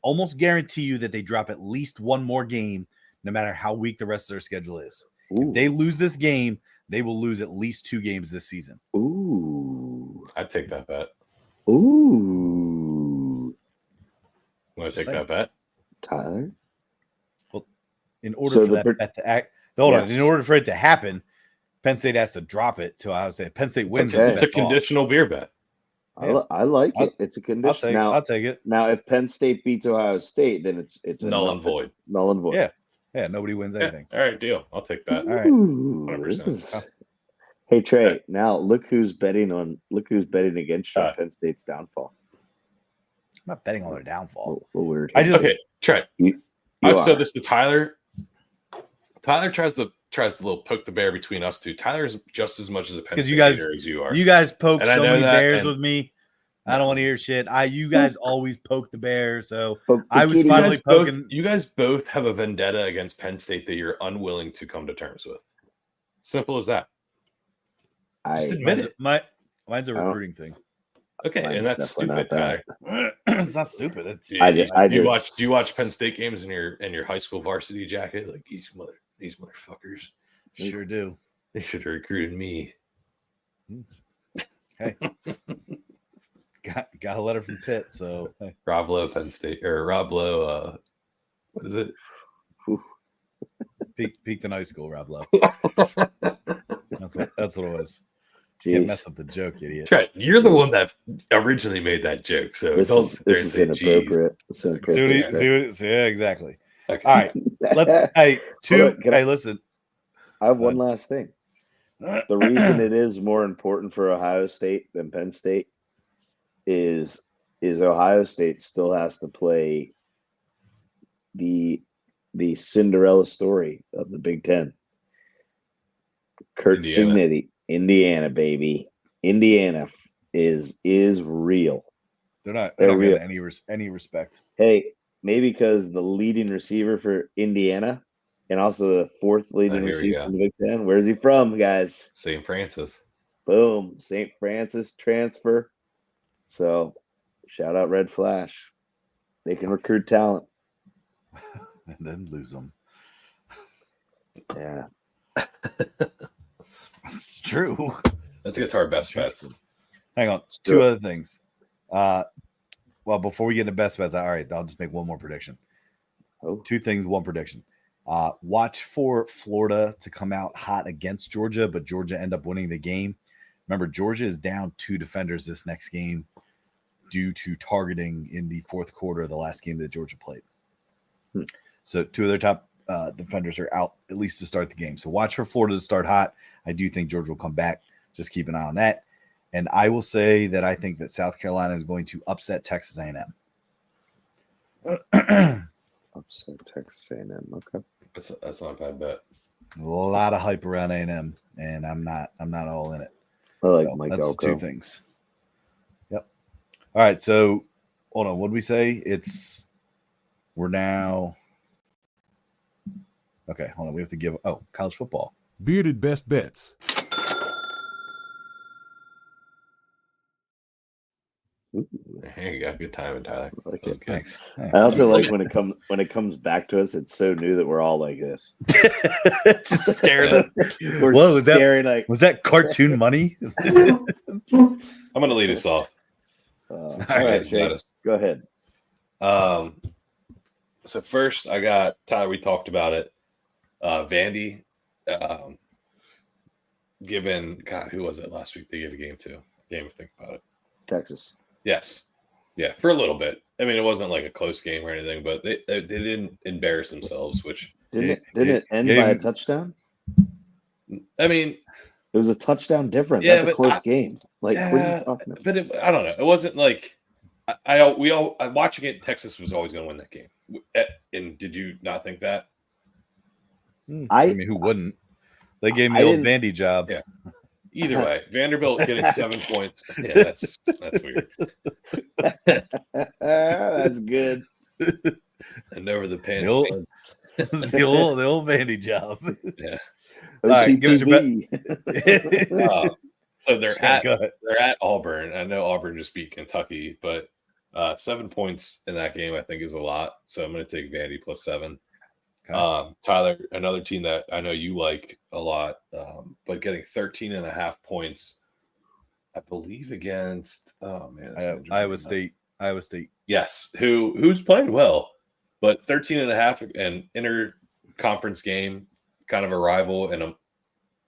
Speaker 1: almost guarantee you that they drop at least one more game, no matter how weak the rest of their schedule is. Ooh. If they lose this game, they will lose at least 2 games this season.
Speaker 3: Ooh,
Speaker 2: I'd take that bet.
Speaker 3: Ooh,
Speaker 2: want to take that bet,
Speaker 3: Tyler?
Speaker 1: Well, in order for that bet to act, in order for it to happen, Penn State has to drop it to Ohio State. Penn State wins.
Speaker 2: It's a conditional beer bet.
Speaker 3: I like it. It's a condition.
Speaker 1: I'll take it.
Speaker 3: Now, if Penn State beats Ohio State, then it's
Speaker 2: null and void.
Speaker 3: Null and void.
Speaker 1: Yeah. Nobody wins anything.
Speaker 2: All right, deal. I'll take that.
Speaker 1: All right. 100%.
Speaker 3: Hey Trey. Now look who's betting against you on Penn State's downfall.
Speaker 1: I'm not betting on their downfall.
Speaker 3: A little weird.
Speaker 2: Trent. I've said this to Tyler. Tyler tries to little poke the bear between us two. Tyler's just as much as a Penn State hater as you are.
Speaker 1: You guys poke so many bears with me. I don't want to hear shit. You guys always poke the bear, so I was finally poking.
Speaker 2: You guys both have a vendetta against Penn State that you're unwilling to come to terms with. Simple as that.
Speaker 3: Just
Speaker 2: admit it.
Speaker 1: Mine's a recruiting thing.
Speaker 2: Okay, and that's stupid, Tyler.
Speaker 1: It's not stupid.
Speaker 2: Do you watch Penn State games in your high school varsity jacket? Like these motherfuckers.
Speaker 1: Sure do.
Speaker 2: They should have recruited me.
Speaker 1: Hey. Got a letter from Pitt, so hey.
Speaker 2: Rob Lowe, Penn State, or Rob Lowe, what is it?
Speaker 1: Peaked in high school, Rob Lowe. That's what it was. Jeez. Can't mess up the joke, idiot.
Speaker 2: Trent, you're the one that originally made that joke, so
Speaker 3: this is inappropriate.
Speaker 1: Yeah, exactly. Okay. All right, let's. Listen.
Speaker 3: I have one last thing. The reason it is more important for Ohio State than Penn State is Ohio State still has to play the Cinderella story of the Big Ten. Kurt Cignetti, Indiana, baby. Indiana is real.
Speaker 1: They're not getting any respect.
Speaker 3: Hey, maybe because the leading receiver for Indiana and also the 4th leading receiver in the Big Ten. Where's he from, guys?
Speaker 2: St. Francis.
Speaker 3: Boom. St. Francis transfer. So, shout out Red Flash. They can recruit talent.
Speaker 1: And then lose them.
Speaker 3: Yeah.
Speaker 1: That's true.
Speaker 2: Let's get to our best bets.
Speaker 1: Hang on. 2 other things. Well, before we get into best bets, all right, I'll just make one more prediction. 2 things, 1 prediction. Watch for Florida to come out hot against Georgia, but Georgia end up winning the game. Remember, Georgia is down 2 defenders this next game due to targeting in the 4th quarter of the last game that Georgia played. So 2 of their top defenders are out, at least to start the game. So watch for Florida to start hot. I do think Georgia will come back. Just keep an eye on that. And I will say that I think that South Carolina is going to upset Texas A&M.
Speaker 3: Upset Texas A&M. Okay.
Speaker 2: That's not a bad bet.
Speaker 1: A lot of hype around A&M, and I'm not all in it.
Speaker 3: I like
Speaker 1: So
Speaker 3: Mike
Speaker 1: that's
Speaker 3: Elko.
Speaker 1: two things. Yep. All right. So hold on. What did we say? We're now. Okay. Hold on. We have to give. Oh, college football.
Speaker 4: Bearded Best Bets.
Speaker 3: Ooh,
Speaker 2: Hey, you got good timing, Tyler.
Speaker 3: I like
Speaker 2: That was
Speaker 3: it.
Speaker 2: good.
Speaker 1: Thanks. Hey.
Speaker 3: I also
Speaker 2: Let
Speaker 3: like
Speaker 2: me-
Speaker 3: when it comes back to us. It's so new that we're all like this.
Speaker 1: Just staring.
Speaker 3: We're
Speaker 1: Whoa, was that-
Speaker 3: staring like.
Speaker 1: Was that cartoon money?
Speaker 2: I'm going to lead us off.
Speaker 3: All
Speaker 2: right,
Speaker 3: right,
Speaker 2: guys,
Speaker 3: Jake, go ahead.
Speaker 2: So first, I got Tyler. We talked about it. Vandy, given God, who was it last week? They gave a game to. Game. Think about it.
Speaker 3: Texas.
Speaker 2: Yes, yeah, for a little bit. I mean, it wasn't like a close game or anything, but they didn't embarrass themselves. Which
Speaker 3: Didn't it end by a touchdown?
Speaker 2: I mean,
Speaker 3: It was a touchdown difference.
Speaker 2: Yeah,
Speaker 3: That's a
Speaker 2: but
Speaker 3: close game. Like, what are you talking about?
Speaker 2: but I don't know. It wasn't like I'm watching it. Texas was always going to win that game. And did you not think that?
Speaker 1: I mean, who wouldn't? They gave me the old Vandy job.
Speaker 2: Yeah. Either way, Vanderbilt getting 7 points. Yeah, that's weird.
Speaker 3: That's good.
Speaker 2: And over the pants.
Speaker 1: The old Vandy job.
Speaker 2: Yeah.
Speaker 1: All right, give us your bet.
Speaker 2: So they're
Speaker 1: Go ahead.
Speaker 2: at Auburn. I know Auburn just beat Kentucky, but 7 points in that game I think is a lot. So I'm going to take Vandy plus 7.
Speaker 1: Okay.
Speaker 2: Tyler, another team that I know you like a lot, but getting 13.5 points, I believe against
Speaker 1: Iowa State.
Speaker 2: Yes, who's playing well, but 13.5 an inter-conference game, kind of a rival and a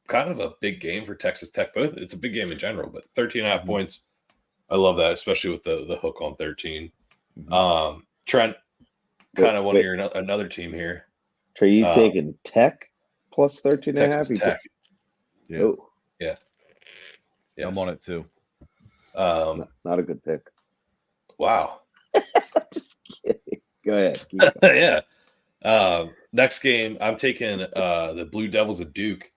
Speaker 2: kind of a big game for Texas Tech. Both it's a big game in general, but 13.5 points. I love that, especially with the hook on 13. Trent, kind of one of your another team here.
Speaker 3: Trey, you taking Tech plus 13.5?
Speaker 2: Texas Tech.
Speaker 1: Yeah.
Speaker 3: Oh.
Speaker 2: Yeah. Yes.
Speaker 1: I'm on it too.
Speaker 3: Not a good pick.
Speaker 2: Wow.
Speaker 3: Just kidding. Go ahead. Keep going.
Speaker 2: Yeah. Next game, I'm taking the Blue Devils of Duke,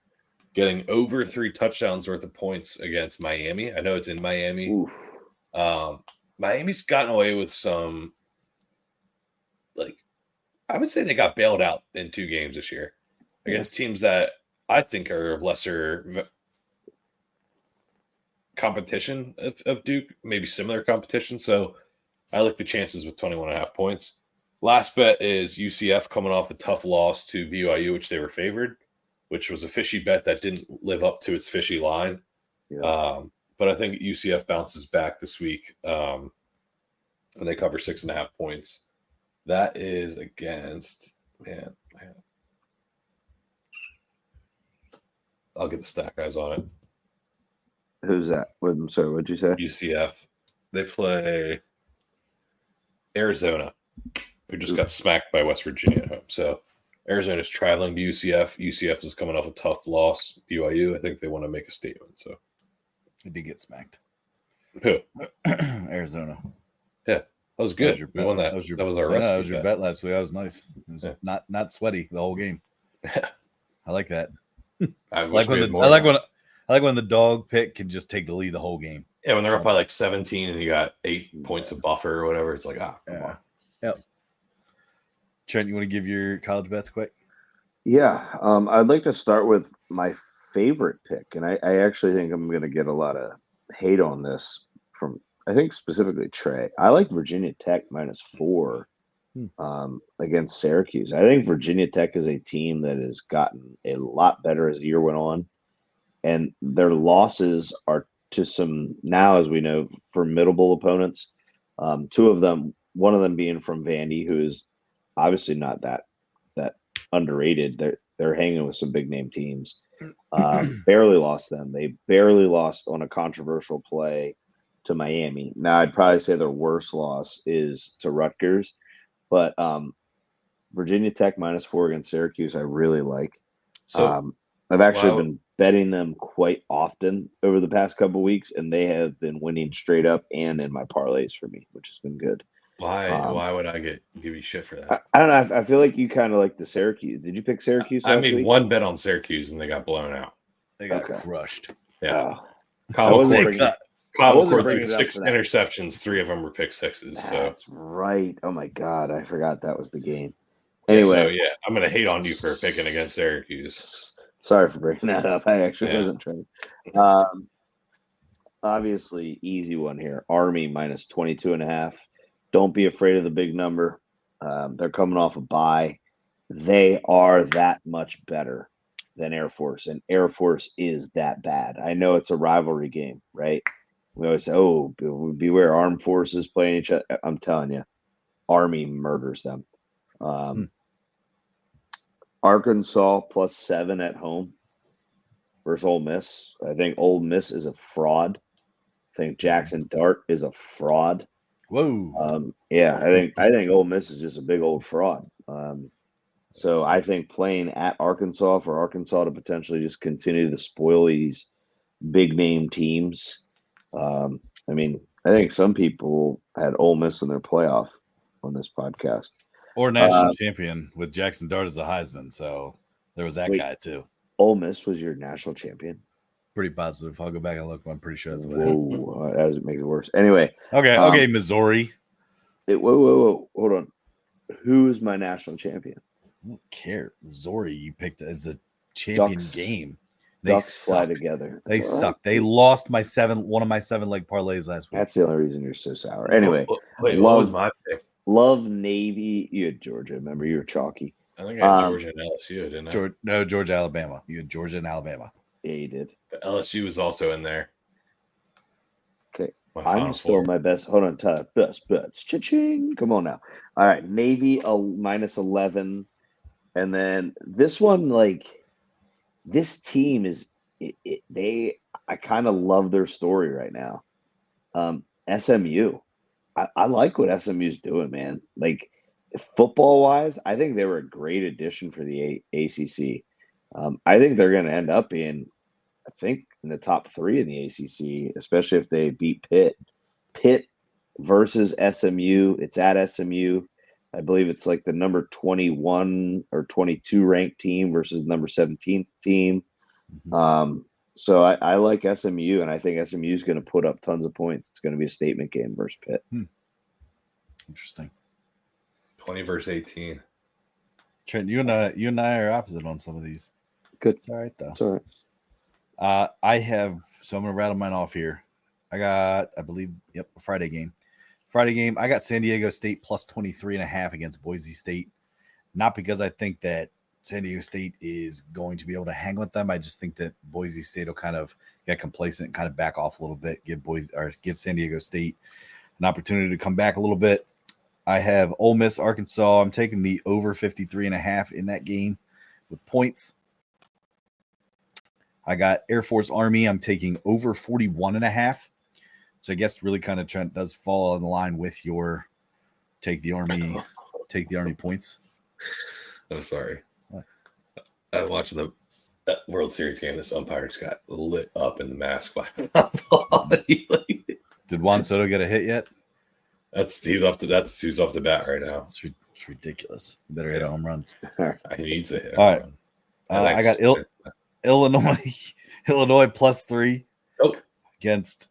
Speaker 2: getting over 3 touchdowns worth of points against Miami. I know it's in Miami.
Speaker 3: Oof.
Speaker 2: Miami's gotten away with some, I would say they got bailed out in 2 games this year against teams that I think are of lesser competition of Duke, maybe similar competition. So I like the chances with 21.5 points. Last bet is UCF coming off a tough loss to BYU, which they were favored, which was a fishy bet that didn't live up to its fishy line.
Speaker 3: Yeah.
Speaker 2: But I think UCF bounces back this week, and they cover 6.5 points. That is against man. I'll get the stat guys on it.
Speaker 3: Who's that? I'm sorry, what'd you say?
Speaker 2: UCF. They play Arizona, who just got smacked by West Virginia at home. So Arizona's traveling to UCF. UCF is coming off a tough loss. BYU, I think they want to make a statement. So
Speaker 1: It did get smacked.
Speaker 2: who?
Speaker 1: Arizona.
Speaker 2: Yeah, that was good.
Speaker 1: Your
Speaker 2: We
Speaker 1: bet.
Speaker 2: won that.
Speaker 1: That was your
Speaker 2: bet.
Speaker 1: bet last week. That was nice. It was not sweaty the whole game. I like that.
Speaker 2: I
Speaker 1: like when the dog pick can just take the lead the whole game.
Speaker 2: Yeah, when they're up by like 17 and you got 8 points of buffer or whatever, it's like, come on.
Speaker 1: Yep. Trent, you want to give your college bets quick?
Speaker 3: Yeah. I'd like to start with my favorite pick, and I actually think I'm going to get a lot of hate on this from, I think, specifically Trey. I like Virginia Tech -4 against Syracuse. I think Virginia Tech is a team that has gotten a lot better as the year went on, and their losses are to some, now as we know, formidable opponents. 2 of them, one of them being from Vandy, who is obviously not that underrated. They're hanging with some big name teams. Barely lost them. They barely lost on a controversial play to Miami. Now, I'd probably say their worst loss is to Rutgers, but Virginia Tech -4 against Syracuse, I really like.
Speaker 2: So
Speaker 3: I've actually been betting them quite often over the past couple of weeks, and they have been winning straight up and in my parlays for me, which has been good.
Speaker 2: Why would I give you shit for that?
Speaker 3: I don't know. I feel like you kind of like the Syracuse. Did you pick Syracuse
Speaker 2: I
Speaker 3: last
Speaker 2: made
Speaker 3: week?
Speaker 2: one bet on Syracuse and they got blown out.
Speaker 1: They got
Speaker 3: Okay.
Speaker 1: crushed.
Speaker 2: Yeah.
Speaker 3: I wasn't
Speaker 2: McCord
Speaker 3: bringing, I
Speaker 2: Kyle
Speaker 3: wasn't
Speaker 2: McCord
Speaker 3: bringing
Speaker 2: threw
Speaker 3: it up
Speaker 2: 6
Speaker 3: for that.
Speaker 2: interceptions. 3 of them were pick sixes. So
Speaker 3: That's right. Oh my God, I forgot that was the game.
Speaker 2: yeah,
Speaker 3: Anyway,
Speaker 2: I'm gonna hate on you for picking against Syracuse.
Speaker 3: sorry for bringing that up. I actually wasn't trying. Obviously, easy one here. Army minus 22.5. Don't be afraid of the big number. They're coming off a bye. They are that much better than Air Force, and Air Force is that bad. I know it's a rivalry game, right? We always say, "Oh, beware armed forces playing each other." I'm telling you, Army murders them. Arkansas +7 at home versus Ole Miss. I think Ole Miss is a fraud. I think Jackson Dart is a fraud.
Speaker 1: Whoa.
Speaker 3: Yeah, I think Ole Miss is just a big old fraud. So I think playing at Arkansas for Arkansas to potentially just continue to spoil these big name teams. I mean, I think some people had Ole Miss in their playoff on this podcast.
Speaker 1: Or national champion with Jackson Dart as a Heisman. So there was that guy too.
Speaker 3: Ole Miss was your national champion.
Speaker 1: Pretty positive. I'll go back and look. I'm pretty sure that's what
Speaker 3: Whoa, that doesn't make it worse. Anyway.
Speaker 1: Okay, Missouri.
Speaker 3: Whoa. Hold on. Who is my national champion?
Speaker 1: I don't care. Missouri, you picked as the champion game.
Speaker 3: They fly together.
Speaker 1: They suck. They lost one of my 7-leg parlays last week.
Speaker 3: That's the only reason you're so sour. Anyway,
Speaker 2: wait, what was my pick?
Speaker 3: Love Navy. You had Georgia. Remember, you were chalky.
Speaker 2: I think I had Georgia and LSU, didn't I?
Speaker 1: Georgia, Alabama. You had Georgia and Alabama.
Speaker 3: Yeah, you did.
Speaker 2: But LSU was also in there.
Speaker 3: Okay. I'm still my best. Hold on, Todd. Best bets. Cha-ching. Come on now. All right. Navy -11. And then this one, this team is I kind of love their story right now. SMU. I like what SMU's doing, man. Football wise, I think they were a great addition for the ACC. I think they're going to end up being, in the top 3 in the ACC, especially if they beat Pitt. Pitt versus SMU. It's at SMU. I believe it's the number 21 or 22 ranked team versus number 17 team.
Speaker 1: Mm-hmm.
Speaker 3: So I like SMU, and I think SMU is going to put up tons of points. It's going to be a statement game versus Pitt.
Speaker 1: Interesting.
Speaker 2: 20 versus 18.
Speaker 1: Trent, you and I are opposite on some of these.
Speaker 3: Good.
Speaker 1: It's all right though.
Speaker 3: It's all right.
Speaker 1: So I'm gonna rattle mine off here. I got, I believe, a Friday game. I got San Diego State +23.5 against Boise State. Not because I think that San Diego State is going to be able to hang with them. I just think that Boise State will kind of get complacent and kind of back off a little bit, give San Diego State an opportunity to come back a little bit. I have Ole Miss, Arkansas. I'm taking the over 53.5 in that game with points. I got Air Force Army. I'm taking over 41.5. So I guess really kind of Trent does fall in line with your take the Army points.
Speaker 2: I'm sorry.
Speaker 1: What?
Speaker 2: I watched that World Series game. This umpire just got lit up in the mask by
Speaker 1: Did Juan Soto get a hit yet?
Speaker 2: Who's up to bat right now.
Speaker 1: It's ridiculous. You better hit a home run.
Speaker 2: He needs a hit.
Speaker 1: All right. I got Illinois +3 against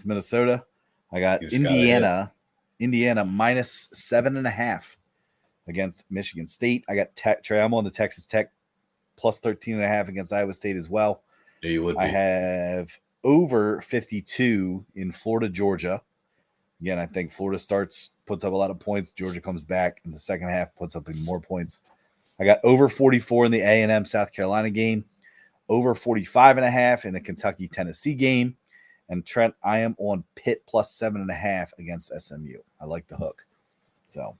Speaker 1: Minnesota. I got Indiana -7.5 against Michigan State. I got Trey. I'm on the Texas Tech +13.5 against Iowa State as well.
Speaker 2: Yeah, you would be.
Speaker 1: I have over 52 in Florida, Georgia. Again, I think Florida puts up a lot of points. Georgia comes back in the second half, puts up even more points. I got over 44 in the A&M South Carolina game, over 45.5 in the Kentucky-Tennessee game. And Trent, I am on Pitt +7.5 against SMU. I like the hook. So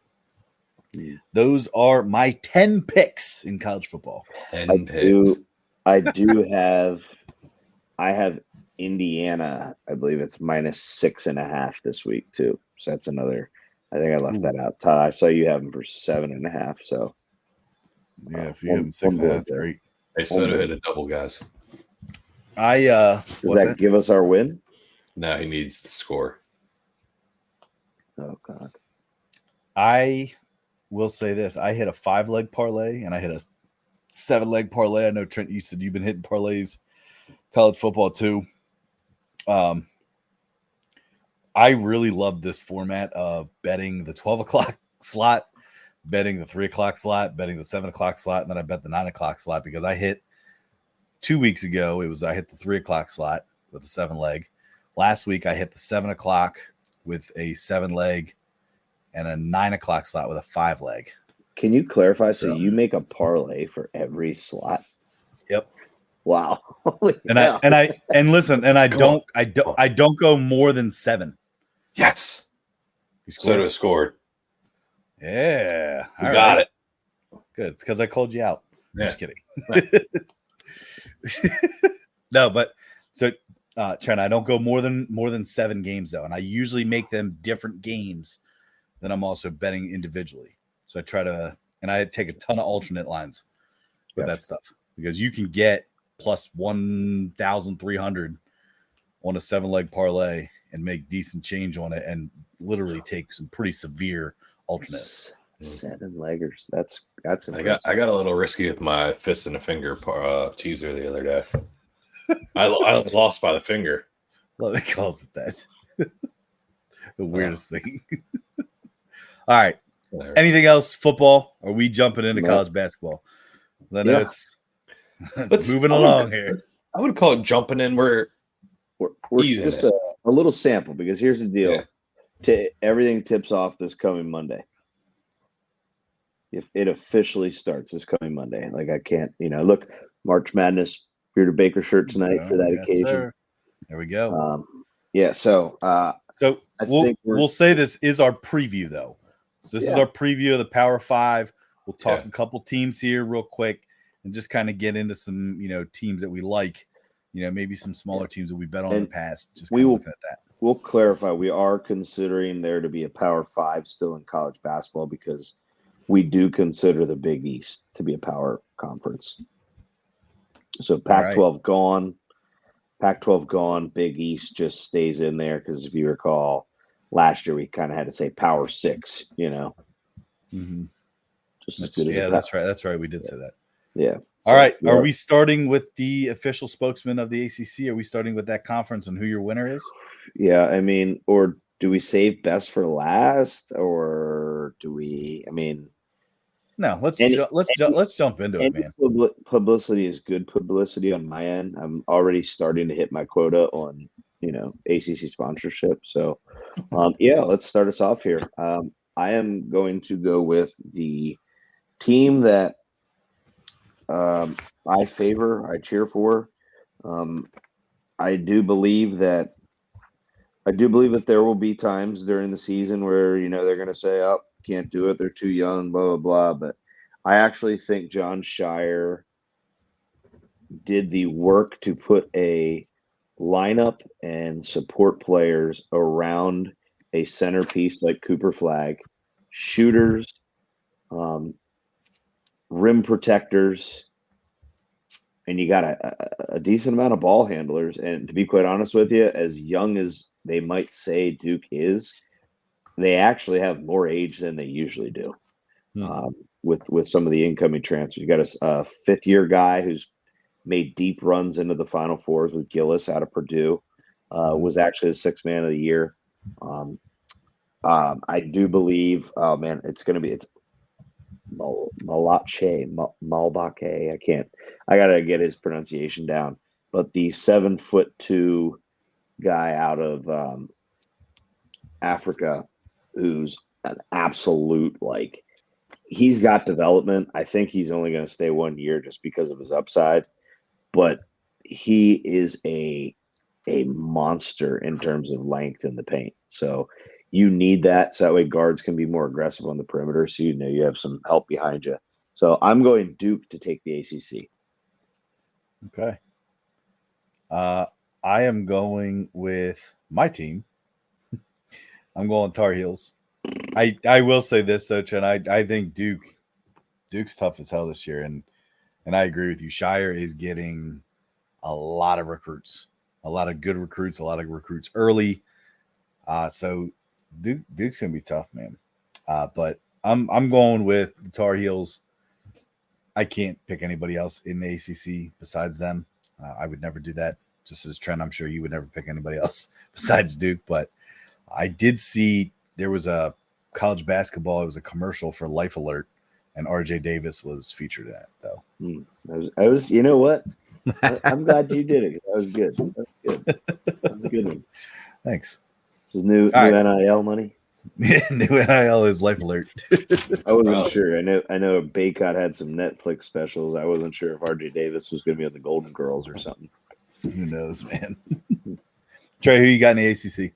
Speaker 1: those are my 10 picks in college football.
Speaker 2: 10 picks.
Speaker 3: I have Indiana. I believe it's -6.5 this week too. So that's another. I think I left that out. Todd, I saw you have them for 7.5. So
Speaker 1: yeah, if you have them 6.5, that's great.
Speaker 2: They Soto hit a double, guys.
Speaker 3: Does that give us our win?
Speaker 2: No, he needs the score.
Speaker 3: Oh God.
Speaker 1: I will say this: I hit a 5-leg parlay and I hit a 7-leg parlay. I know Trent, you said you've been hitting parlays, college football too. I really love this format of betting the 12 o'clock slot, betting the 3 o'clock slot, betting the 7 o'clock slot, and then I bet the 9 o'clock slot because I hit 2 weeks ago. I hit the 3 o'clock slot with a 7-leg. Last week I hit the 7 o'clock with a 7-leg and a 9 o'clock slot with a 5-leg.
Speaker 3: Can you clarify? So you make a parlay for every slot?
Speaker 1: Yep.
Speaker 3: Wow.
Speaker 1: And listen, and I don't go more than 7.
Speaker 2: Yes. So it scored.
Speaker 1: Yeah.
Speaker 2: We got it.
Speaker 1: Good. It's because I called you out.
Speaker 2: Yeah.
Speaker 1: Just kidding. No, but so Trent, I don't go more than 7 games though, and I usually make them different games than I'm also betting individually. So I try to, and I take a ton of alternate lines with that stuff because you can get plus 1,300 on a 7-leg parlay and make decent change on it, and literally take some pretty severe alternates.
Speaker 3: 7-leggers. That's
Speaker 2: impressive. I got a little risky with my fist and a finger teaser the other day. I lost by the finger.
Speaker 1: Well, it calls it that. The weirdest thing. All right. Whatever. Anything else? Football? Or are we jumping into college basketball? I know it's moving along here.
Speaker 2: I would call it jumping in. We're
Speaker 3: just a little sample because here's the deal. Yeah. Everything tips off this coming Monday. If it officially starts this coming Monday, like I can't, look, March Madness, Bearded Baker shirt tonight for that occasion.
Speaker 1: Sir. There we go.
Speaker 3: So
Speaker 1: we'll say this is our preview though. So this is our preview of the Power 5. We'll talk a couple teams here real quick and just kind of get into some, teams that we like, maybe some smaller teams that we bet on in the past. Just looking at that.
Speaker 3: We'll clarify. We are considering there to be a Power 5 still in college basketball because we do consider the Big East to be a power conference. So Pac-12 gone. Pac-12 gone. Big East just stays in there because if you recall, last year we kind of had to say Power 6,
Speaker 1: Mm-hmm.
Speaker 3: Just as good as
Speaker 1: that's right. That's right. We did say that.
Speaker 3: Yeah.
Speaker 1: All right. Are we starting with the official spokesman of the ACC? Are we starting with that conference and who your winner is?
Speaker 3: Yeah. I mean, or do we save best for last, or do we? I mean,
Speaker 1: no. Let's jump into it, man.
Speaker 3: Publicity is good publicity on my end. I'm already starting to hit my quota on ACC sponsorship. So, let's start us off here. I am going to go with the team that I favor, I cheer for. I do believe that there will be times during the season where they're going to say, "Oh, can't do it. They're too young." Blah blah blah. But I actually think John Shire did the work to put a lineup and support players around a centerpiece like Cooper Flag, shooters, rim protectors, and you got a decent amount of ball handlers. And to be quite honest with you, as young as they might say Duke is, they actually have more age than they usually do. With some of the incoming transfers, you got a 5th-year guy who's made deep runs into the Final Fours with Gillis out of Purdue. Was actually the 6th man of the year. I do believe, it's Malbake. I got to get his pronunciation down. But the 7'2" guy out of Africa, who's an absolute, he's got development. I think he's only going to stay 1 year just because of his upside. But he is a monster in terms of length in the paint. So you need that. So that way guards can be more aggressive on the perimeter. So you have some help behind you. So I'm going Duke to take the ACC.
Speaker 1: Okay. I am going with my team. I'm going Tar Heels. I will say this though, Trent. I think Duke's tough as hell this year, and I agree with you. Shire is getting a lot of recruits, a lot of good recruits, a lot of recruits early. So Duke's gonna be tough, man. But I'm going with the Tar Heels. I can't pick anybody else in the ACC besides them. I would never do that. Just as Trent, I'm sure you would never pick anybody else besides Duke. But I did see there was a college basketball. It was a commercial for Life Alert, and RJ Davis was featured in it, though.
Speaker 3: I was. You know what? I'm glad you did it. That was good. That was a good one.
Speaker 1: Thanks.
Speaker 3: This is new NIL money.
Speaker 1: New NIL is Life Alert.
Speaker 3: I wasn't sure. I know Baycott had some Netflix specials. I wasn't sure if RJ Davis was going to be on the Golden Girls or something.
Speaker 1: Who knows, man? Trey, who you got in the ACC?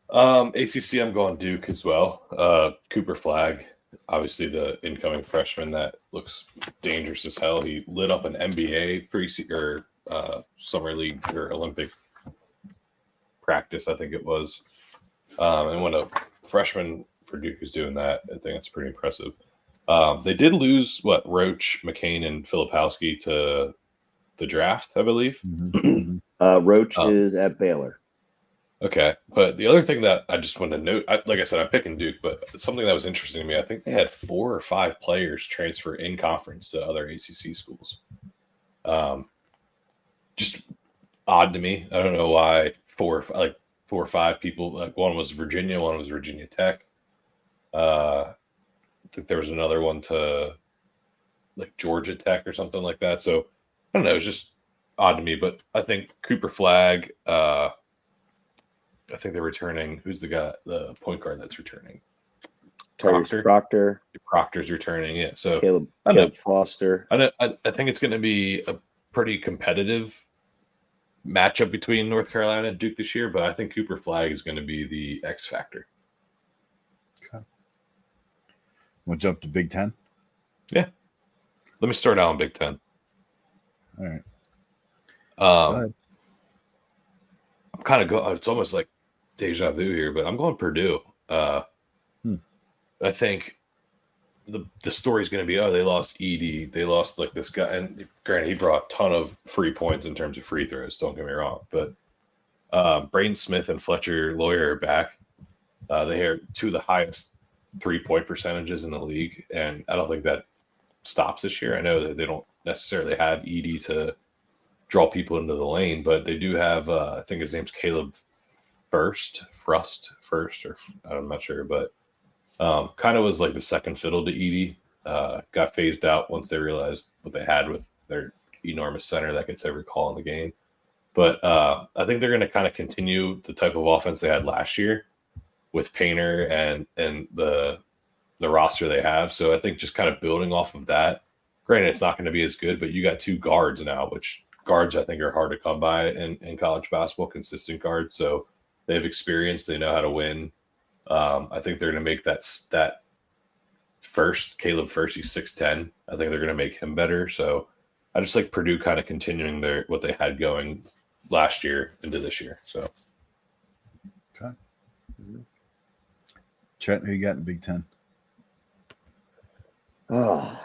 Speaker 2: ACC, I'm going Duke as well. Cooper Flagg, obviously the incoming freshman that looks dangerous as hell. He lit up an NBA summer league or Olympic practice, I think it was. And when a freshman for Duke is doing that, I think that's pretty impressive. They did lose Roach, McCain, and Filipowski to the draft, I believe.
Speaker 1: Mm-hmm.
Speaker 3: Roach is at Baylor.
Speaker 2: Okay, but the other thing that I just want to note, like I said, I'm picking Duke, but something that was interesting to me, I think they had 4 or 5 players transfer in conference to other ACC schools. Just odd to me. I don't know why 4 or 5 people. Like one was Virginia, one was Virginia Tech. I think there was another one to like Georgia Tech or something like that. So I don't know. It was just odd to me, but I think Cooper Flagg. I think they're returning. Who's the point guard that's returning?
Speaker 3: Proctor.
Speaker 2: Proctor's returning. Yeah. So
Speaker 3: Caleb Foster.
Speaker 2: I think it's going to be a pretty competitive matchup between North Carolina and Duke this year, but I think Cooper Flagg is going to be the X factor.
Speaker 1: Okay. We'll jump to Big Ten.
Speaker 2: Yeah. Let me start out on Big Ten.
Speaker 1: All right.
Speaker 2: I'm kind of going. It's almost like deja vu here, but I'm going Purdue. I think the story's going to be, they lost Edey. They lost like this guy. And granted, he brought a ton of free points in terms of free throws. Don't get me wrong. But Braden Smith and Fletcher Lawyer are back. They are 2 of the highest 3-point percentages in the league. And I don't think that stops this year. I know that they don't necessarily have Edey to draw people into the lane, but they do have, I think his name's Caleb Frust, or I'm not sure, but kind of was like the second fiddle to Edey. Got phased out once they realized what they had with their enormous center that gets every call in the game. But I think they're going to kind of continue the type of offense they had last year with Painter and the roster they have. So I think just kind of building off of that. Granted, it's not going to be as good, but you got 2 guards now, which guards I think are hard to come by in college basketball, consistent guards. So they have experience. They know how to win. I think they're going to make that Caleb First, he's 6'10". I think they're going to make him better. So I just like Purdue kind of continuing what they had going last year into this year. So,
Speaker 1: okay. Trent, who you got in Big Ten?
Speaker 3: Oh,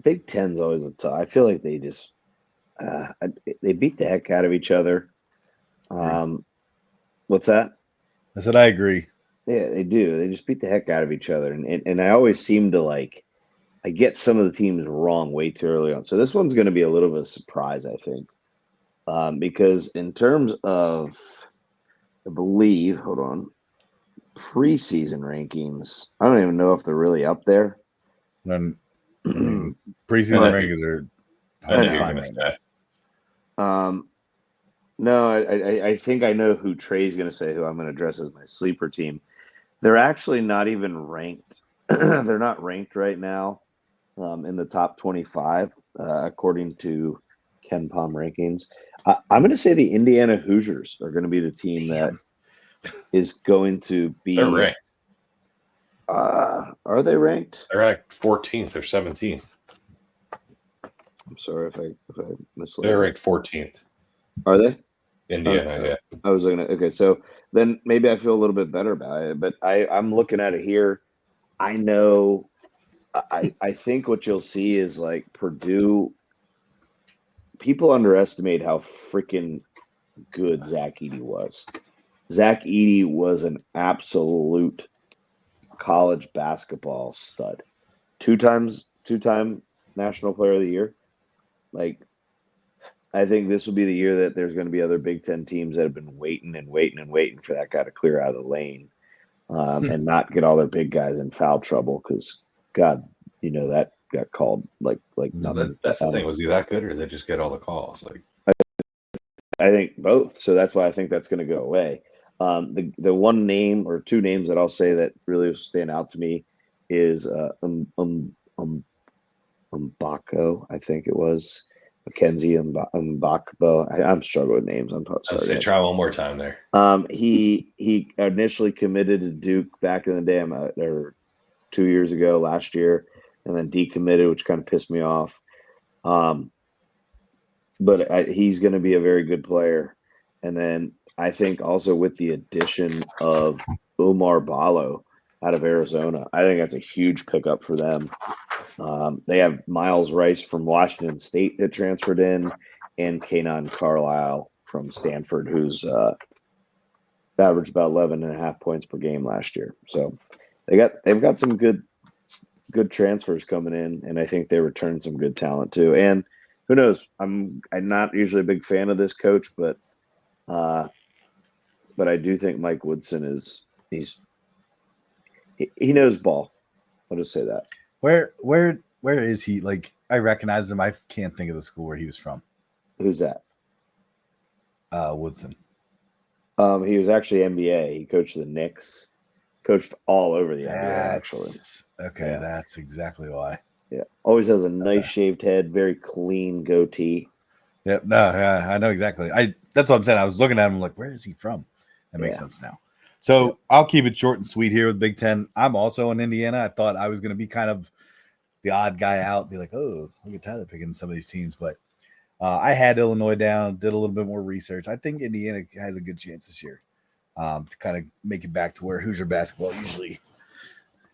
Speaker 3: Big Ten's always a tough. I feel like they just they beat the heck out of each other. What's that?
Speaker 1: I said I agree.
Speaker 3: Yeah, they do. They just beat the heck out of each other, and I always seem to I get some of the teams wrong way too early on. So this one's going to be a little bit of a surprise, I think, because in terms of, I believe, preseason rankings, I don't even know if they're really up there.
Speaker 1: Then preseason rankings are hard to find right now.
Speaker 3: No, I think I know who Trey's going to say, who I'm going to address as my sleeper team. They're actually not even ranked. They're not ranked right now in the top 25, according to Ken Palm rankings. I'm going to say the Indiana Hoosiers are going to be the team that is going to be.
Speaker 2: They're ranked.
Speaker 3: Are they ranked?
Speaker 2: They're ranked 14th or 17th.
Speaker 3: I'm sorry if I misled.
Speaker 2: They're ranked 14th.
Speaker 3: Are they?
Speaker 2: Indiana, yeah.
Speaker 3: I was looking at. Okay, so then maybe I feel a little bit better about it. But I'm looking at it here. I know. I think what you'll see is like Purdue. People underestimate how freaking good Zach Edey was. Zach Edey was an absolute college basketball stud. Two-time National Player of the Year. Like, I think this will be the year that there's going to be other Big Ten teams that have been waiting for that guy to clear out of the lane and not get all their big guys in foul trouble because, God, that got called like
Speaker 2: So
Speaker 3: nothing.
Speaker 2: that's the thing. Was he that good, or did they just get all the calls? Like,
Speaker 3: I think both. So that's why I think that's going to go away. The one name or two names that I'll say that really stand out to me is Mbako, I think it was Mackenzie Mbakbo. I'm struggling with names. I'm
Speaker 2: I'll say
Speaker 3: sorry.
Speaker 2: try one more time there.
Speaker 3: He initially committed to Duke back in the day, or 2 years ago, last year, and then decommitted, which kind of pissed me off. But he's going to be a very good player. And then I think also with the addition of Umar Ballo out of Arizona, I think that's a huge pickup for them. They have Miles Rice from Washington State that transferred in, and Kanon Carlisle from Stanford, who's averaged about 11.5 points per game last year. So they've got some good transfers coming in, and I think they return some good talent too. And who knows? I'm not usually a big fan of this coach, but I do think Mike Woodson he knows ball. I'll just say that.
Speaker 1: Where is he? Like, I recognized him. I can't think of the school where he was from.
Speaker 3: Who's that?
Speaker 1: Woodson.
Speaker 3: He was actually NBA. He coached the Knicks. Coached all over the NBA, actually.
Speaker 1: Okay, yeah. That's exactly why.
Speaker 3: Yeah. Always has a nice shaved head, very clean goatee.
Speaker 1: Yep. No, yeah, I know exactly. That's what I'm saying. I was looking at him like, where is he from? That makes sense now. So I'll keep it short and sweet here with Big Ten. I'm also in Indiana. I thought I was going to be kind of the odd guy out, be like, oh, look at Tyler picking some of these teams. But I had Illinois down, did a little bit more research. I think Indiana has a good chance this year to kind of make it back to where Hoosier basketball usually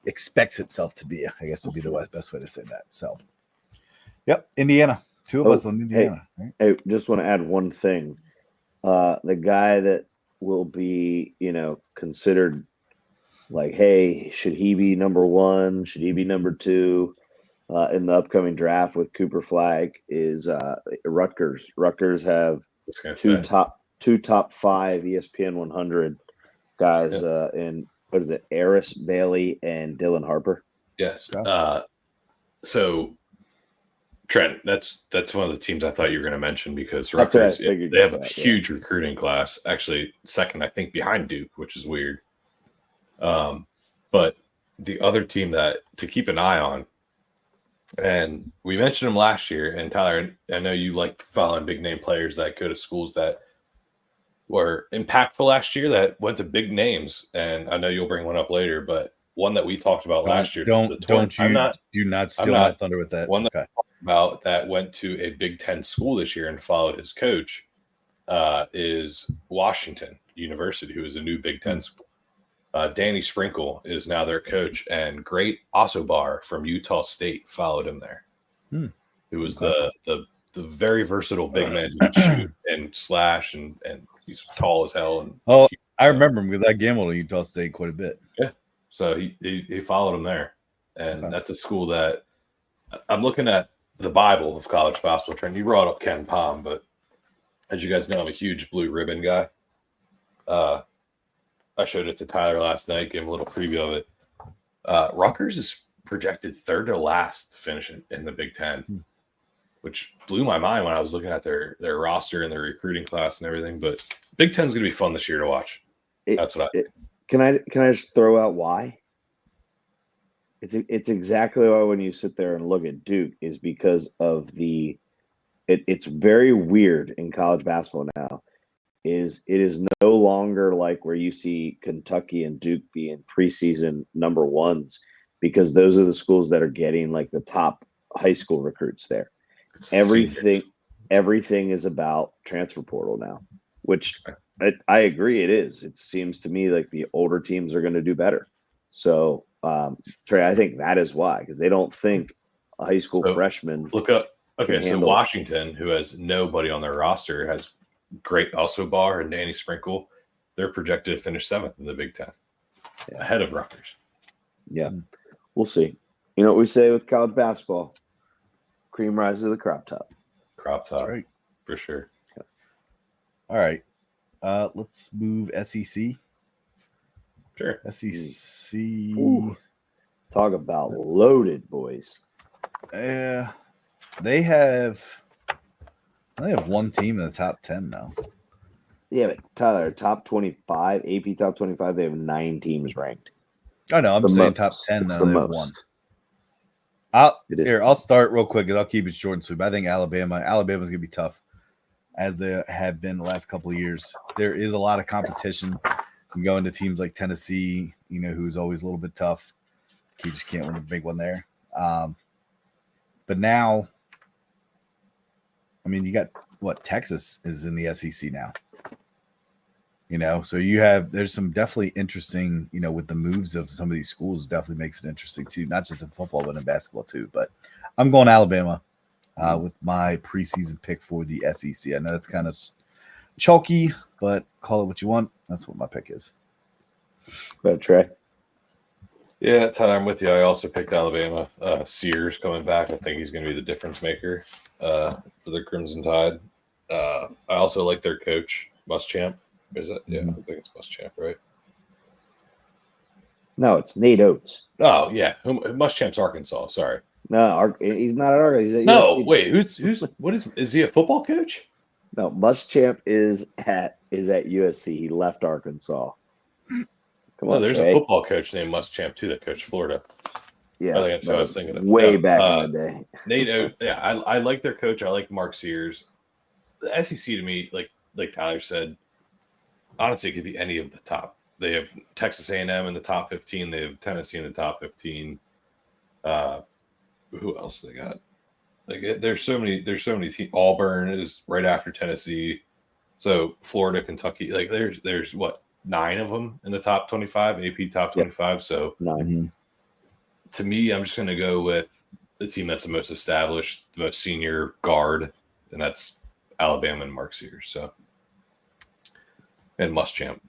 Speaker 1: expects itself to be. I guess would be the best way to say that. So, yep, Indiana. Two of us on Indiana.
Speaker 3: Hey, just want to add one thing. The guy that will be, considered like, hey, should he be number one? Should he be number two in the upcoming draft with Cooper Flagg is Rutgers. Rutgers have two top 5 ESPN 100 guys in, what is it, Eris Bailey and Dylan Harper.
Speaker 2: Yes. So Trent, that's one of the teams I thought you were going to mention because Rutgers, they have a huge recruiting class. Actually, second, I think, behind Duke, which is weird. But the other team that to keep an eye on, and we mentioned them last year, and Tyler, I know you like following big name players that go to schools that were impactful last year that went to big names, and I know you'll bring one up later, but one that we talked about last year.
Speaker 1: Do not steal my thunder with that.
Speaker 2: One that I talked about that went to a Big Ten school this year and followed his coach is Washington University, who is a new Big Ten school. Danny Sprinkle is now their coach, and Great Osobor from Utah State followed him there. Who was the very versatile big man who could shoot and slash, and he's tall as hell. And
Speaker 1: I remember him because I gambled at Utah State quite a bit.
Speaker 2: Yeah, so he followed him there, and that's a school that I'm looking at the Bible of college basketball. Trend. You brought up Ken Pom, but as you guys know, I'm a huge blue ribbon guy. I showed it to Tyler last night, gave him a little preview of it. Rutgers is projected third to last to finish in the Big Ten, which blew my mind when I was looking at their roster and their recruiting class and everything. But Big Ten's going to be fun this year to watch. That's what I think.
Speaker 3: Can I just throw out why? It's exactly why when you sit there and look at Duke is because of it's very weird in college basketball now. It is no longer like where you see Kentucky and Duke being preseason number ones, because those are the schools that are getting like the top high school recruits there. Everything is about transfer portal now, which I agree it is. It seems to me like the older teams are going to do better. So, Trey, I think that is why, because they don't think a high school freshman.
Speaker 2: Look up. Okay, so Washington, who has nobody on their roster, has Great Osobor and Danny Sprinkle. They're projected to finish 7th in the Big Ten, ahead of Rutgers.
Speaker 3: Yeah, we'll see. You know what we say with college basketball? Cream rises to the crop top.
Speaker 2: Crop
Speaker 1: That's
Speaker 2: top,
Speaker 1: right.
Speaker 2: for sure.
Speaker 1: All right. Let's move SEC.
Speaker 2: Sure.
Speaker 1: SEC.
Speaker 3: Ooh. Talk about loaded, boys.
Speaker 1: They have one team in the top 10 now.
Speaker 3: Yeah, but Tyler, top 25, AP top 25, they have 9 teams ranked.
Speaker 1: I know. I'm
Speaker 3: The
Speaker 1: saying
Speaker 3: most.
Speaker 1: top 10
Speaker 3: It's
Speaker 1: though.
Speaker 3: the
Speaker 1: They have one.
Speaker 3: most.
Speaker 1: I'll start real quick because I'll keep it short and sweet. I think Alabama's gonna be tough, as they have been the last couple of years. There is a lot of competition. You can go into teams like Tennessee, who's always a little bit tough. You just can't win a big one there. But now, I mean, you got Texas is in the SEC now. So there's some definitely interesting, with the moves of some of these schools, definitely makes it interesting too, not just in football, but in basketball too. But I'm going Alabama with my preseason pick for the SEC. I know it's kind of chalky, but call it what you want. That's what my pick is.
Speaker 3: Go ahead, Trey.
Speaker 2: Yeah, Tyler, I'm with you. I also picked Alabama. Sears coming back. I think he's going to be the difference maker for the Crimson Tide. I also like their coach, Muschamp. Is it? Yeah, I think it's Muschamp, right?
Speaker 3: No, it's Nate Oates.
Speaker 2: Oh, yeah. Muschamp's Arkansas. Sorry.
Speaker 3: No, he's not at Arkansas. He's at
Speaker 2: No,
Speaker 3: USC.
Speaker 2: wait. What is he a football coach?
Speaker 3: No, Muschamp is at USC. He left Arkansas. Come on,
Speaker 2: there's
Speaker 3: Trey.
Speaker 2: a football coach named Muschamp too that coached Florida.
Speaker 3: Yeah,
Speaker 2: I think that's what I was thinking of.
Speaker 3: Way back in the day.
Speaker 2: Nate, yeah, I like their coach. I like Mark Sears. The SEC to me, like Tyler said, honestly, it could be any of the top. They have Texas A&M in the top 15. They have Tennessee in the top 15. Who else they got? There's so many teams. Auburn is right after Tennessee. So Florida, Kentucky, there's 9 of them in the top 25, AP top 25. Yep. So
Speaker 3: 9.
Speaker 2: To me, I'm just going to go with the team that's the most established, the most senior guard, and that's Alabama and Mark Sears. So, and Muschamp.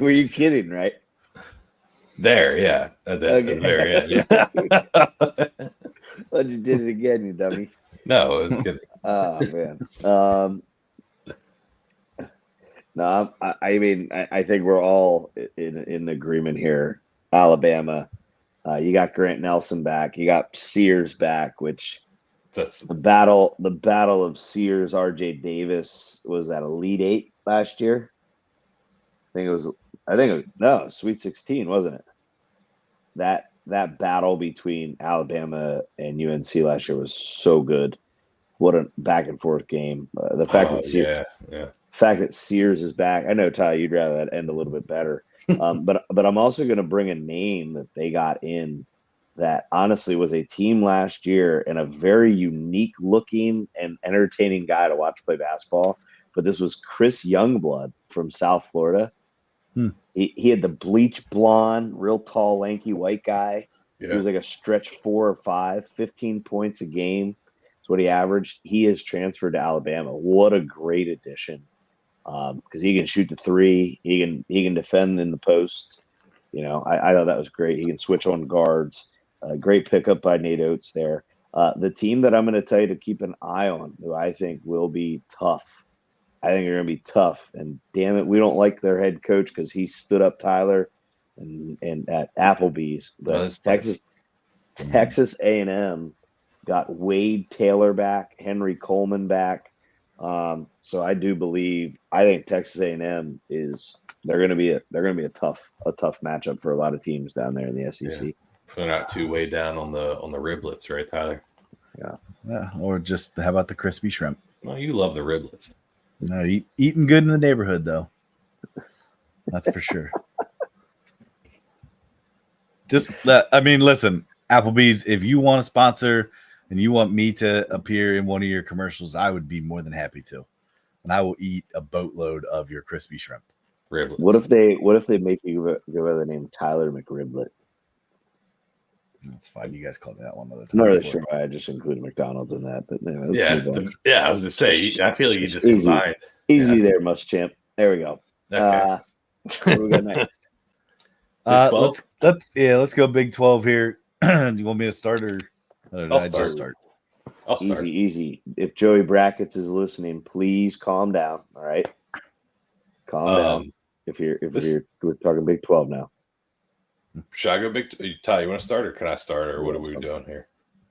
Speaker 3: Were you kidding, right?
Speaker 2: There, yeah. At the very end, yeah.
Speaker 3: Well, you did it again, you dummy.
Speaker 2: No, I was kidding.
Speaker 3: Oh, man. No, I mean, I think we're all in agreement here. Alabama, you got Grant Nelson back. You got Sears back, which
Speaker 2: that's
Speaker 3: the battle of Sears, RJ Davis was at Elite 8 last year. I think it was Sweet 16, wasn't it? That battle between Alabama and UNC last year was so good. What a back and forth game. The fact that Sears is back. I know, Ty, you'd rather that end a little bit better. But I'm also going to bring a name that they got in that honestly was a team last year and a very unique looking and entertaining guy to watch play basketball. But this was Chris Youngblood from South Florida. He had the bleach blonde, real tall, lanky white guy. Yeah. He was like a stretch 4 or 5, 15 points a game. That's what he averaged. He is transferred to Alabama. What a great addition. Because he can shoot the 3. He can defend in the post. I thought that was great. He can switch on guards. Great pickup by Nate Oates there. The team that I'm going to tell you to keep an eye on, who I think will be tough. I think they're going to be tough. And damn it, we don't like their head coach because he stood up Tyler and at Applebee's. But Texas A&M got Wade Taylor back, Henry Coleman back. So I think Texas A&M they're going to be a tough matchup for a lot of teams down there in the SEC.
Speaker 2: Yeah. They're not too way down on the riblets, right, Tyler?
Speaker 1: Yeah. Or just how about the crispy shrimp?
Speaker 2: Well, you love the riblets.
Speaker 1: No, eating good in the neighborhood though. That's for sure. Listen, Applebee's, if you want to sponsor and you want me to appear in one of your commercials, I would be more than happy to. And I will eat a boatload of your crispy shrimp.
Speaker 2: Riblets.
Speaker 3: What if they make you go by the name Tyler McRiblet?
Speaker 1: That's fine. You guys called me that one other time.
Speaker 3: I'm not really
Speaker 1: before.
Speaker 3: sure why I just included McDonald's in that, but anyway, let's move on.
Speaker 2: I was just saying. I feel like you just
Speaker 3: Easy.
Speaker 2: combined.
Speaker 3: Easy there, Muschamp. There we go.
Speaker 2: Okay.
Speaker 3: What do we got next?
Speaker 2: Big 12?
Speaker 1: Let's go Big 12 here. Do you want me to start or did I just start?
Speaker 2: I'll start.
Speaker 3: Easy. If Joey Brackets is listening, please calm down. All right, calm down. If we're talking Big 12 now.
Speaker 2: Should I go Big? Ty, you want to start or can I start or what are we doing here?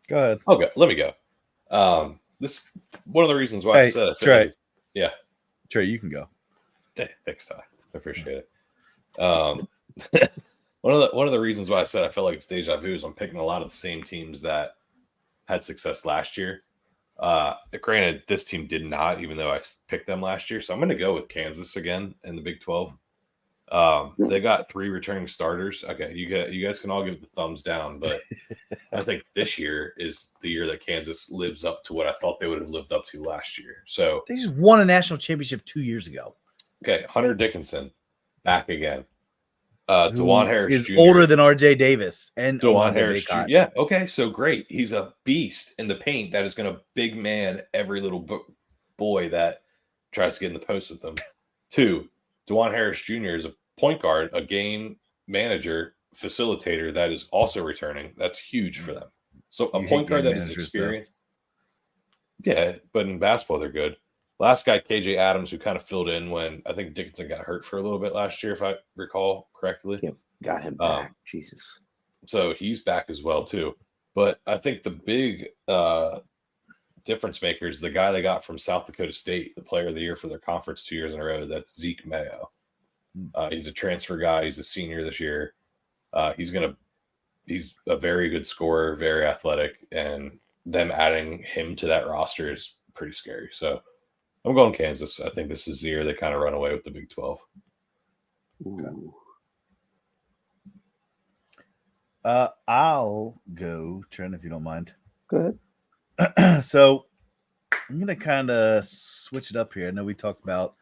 Speaker 1: Go ahead.
Speaker 2: Okay, let me go. This one of the reasons why I said I feel like yeah.
Speaker 1: Trey, you can go.
Speaker 2: Thanks, Ty. I appreciate it. One of the reasons why I said I feel like it's deja vu is I'm picking a lot of the same teams that had success last year. Granted, this team did not, even though I picked them last year. So I'm going to go with Kansas again in the Big 12. They got 3 returning starters. Okay, you guys can all give the thumbs down, but I think this year is the year that Kansas lives up to what I thought they would have lived up to last year. So
Speaker 1: they just won a national championship 2 years ago.
Speaker 2: Okay, Hunter Dickinson back again. DeJuan Harris
Speaker 1: is
Speaker 2: Jr.
Speaker 1: older than RJ Davis and
Speaker 2: DeJuan Harris Jr. Yeah, okay, so great. He's a beast in the paint that is going to big man every little boy that tries to get in the post with him. 2, DeJuan Harris Jr. is a point guard, a game manager, facilitator that is also returning. That's huge for them. So a point guard that is experienced. Yeah, but in basketball, they're good. Last guy, KJ Adams, who kind of filled in when I think Dickinson got hurt for a little bit last year, if I recall correctly.
Speaker 3: Got him back. Jesus.
Speaker 2: So he's back as well, too. But I think the big difference maker is the guy they got from South Dakota State, the player of the year for their conference 2 years in a row. That's Zeke Mayo. He's a transfer guy. He's a senior this year. He's a very good scorer, very athletic, and them adding him to that roster is pretty scary. So I'm going Kansas. I think this is the year they kind of run away with the Big 12.
Speaker 3: Ooh.
Speaker 1: I'll go, Trent, if you don't mind.
Speaker 3: Go
Speaker 1: ahead. So I'm going to kind of switch it up here. I know we talked about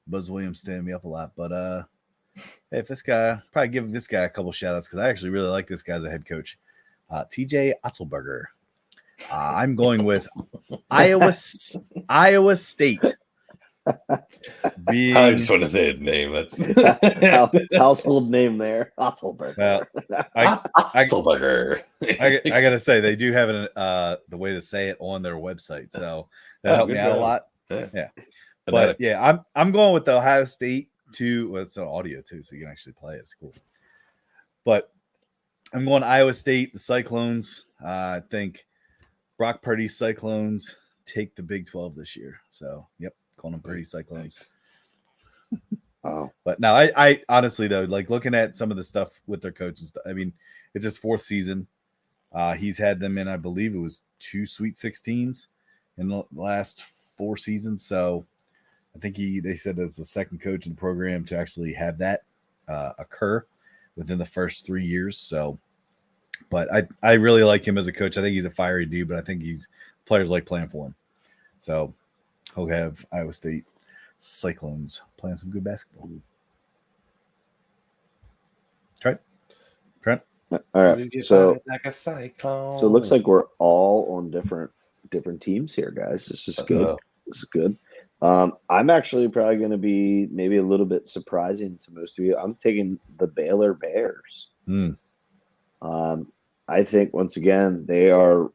Speaker 1: Buzz Williams standing me up a lot, but if this guy, probably give this guy a couple shout outs because I actually really like this guy as a head coach. TJ Otzelberger. I'm going with Iowa State.
Speaker 2: I just want to say his name. That's
Speaker 3: household name there. Otzelberger.
Speaker 2: Otzelberger.
Speaker 1: I gotta say they do have the way to say it on their website, so that helped me out a lot. Yeah. But yeah, I'm going with the Ohio State too. Well, it's an audio too, so you can actually play it. It's cool. But I'm going Iowa State, the Cyclones. I think Brock Purdy's Cyclones take the Big 12 this year. So, yep, calling them Purdy Cyclones.
Speaker 3: Oh,
Speaker 1: but no, I honestly though, like looking at some of the stuff with their coaches, I mean, it's his 4th season. He's had them in, I believe it was 2 Sweet 16s in the last 4 seasons. So I think they said as the second coach in the program to actually have that occur within the first 3 years. So, but I really like him as a coach. I think he's a fiery dude, but I think players like playing for him. So he'll have Iowa State Cyclones playing some good basketball. Trent?
Speaker 3: All right. So it looks like we're all on different teams here, guys. This is good. This is good. I'm actually probably going to be maybe a little bit surprising to most of you. I'm taking the Baylor Bears. I think once again they are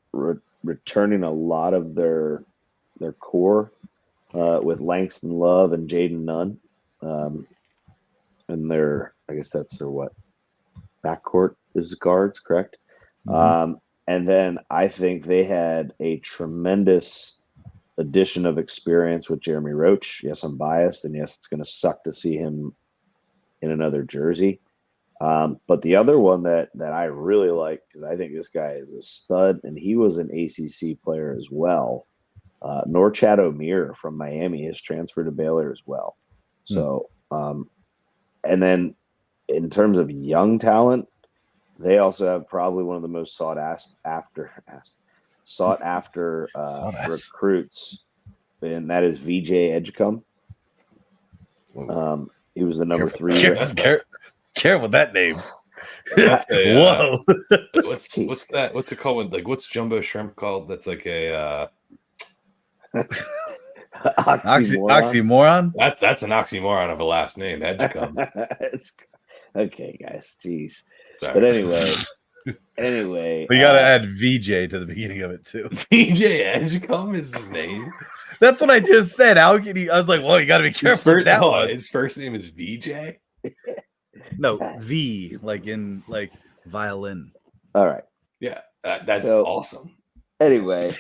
Speaker 3: returning a lot of their core with Langston Love and Jaden Nunn, and I guess that's their backcourt is guards, correct?
Speaker 1: Mm-hmm.
Speaker 3: And then I think they had a tremendous addition of experience with Jeremy Roach. Yes, I'm biased, and yes, it's going to suck to see him in another jersey. But the other one that I really like, because I think this guy is a stud, and he was an ACC player as well. Norchad O'Meara from Miami has transferred to Baylor as well. So, and then in terms of young talent, they also have probably one of the most sought after recruits, and that is VJ Edgecombe. He was the number 3.
Speaker 1: Careful with that name.
Speaker 2: That's a,
Speaker 1: Whoa.
Speaker 2: what's
Speaker 3: Jesus.
Speaker 2: that? What's it called? Like, what's jumbo shrimp called? That's like a
Speaker 3: Oxymoron.
Speaker 1: Oxymoron?
Speaker 2: that's an oxymoron of a last name. Edgecombe.
Speaker 3: Okay, guys. Jeez.
Speaker 2: Sorry.
Speaker 3: But anyway.
Speaker 1: We got to add VJ to the beginning of it, too.
Speaker 2: VJ Edgecombe is his name.
Speaker 1: That's what I just said. How can you? I was like, well, you got to be careful with that one.
Speaker 2: His first name is VJ.
Speaker 1: No, V, like in like violin.
Speaker 3: All right.
Speaker 2: Yeah, that's
Speaker 3: So-
Speaker 2: awesome.
Speaker 3: Anyway,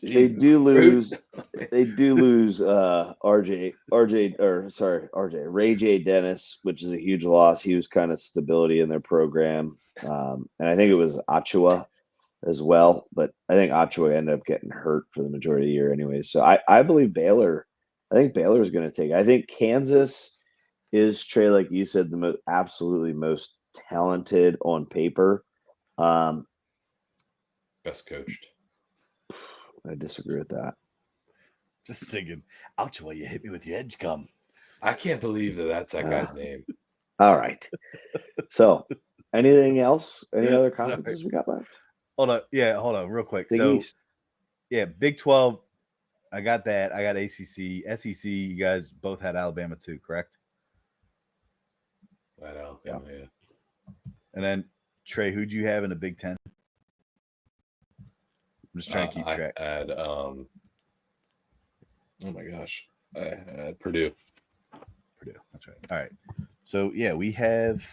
Speaker 3: they do lose. They do lose Ray J. Dennis, which is a huge loss. He was kind of stability in their program. And I think it was Achua as well. But I think Achua ended up getting hurt for the majority of the year anyway. So I believe Baylor. I think Baylor is going to take. I think Kansas is, Trey, like you said, the absolutely most talented on paper.
Speaker 2: Best coached.
Speaker 3: I disagree with that.
Speaker 1: Just thinking, ouch, well, you hit me with your Edgecombe.
Speaker 2: I can't believe that's that guy's name.
Speaker 3: All right. So, anything else? Any other
Speaker 1: Sorry.
Speaker 3: conferences we got left?
Speaker 1: Hold on, real quick.
Speaker 3: Big
Speaker 1: So,
Speaker 3: East.
Speaker 1: yeah, Big 12. I got that. I got ACC. SEC, you guys both had Alabama too, correct?
Speaker 2: I know.
Speaker 3: Yeah.
Speaker 2: Yeah.
Speaker 1: And then, Trey, who'd you have in the Big 10? I'm just trying to keep track.
Speaker 2: I had oh my gosh, I had Purdue.
Speaker 1: That's right. All right. So yeah, we have.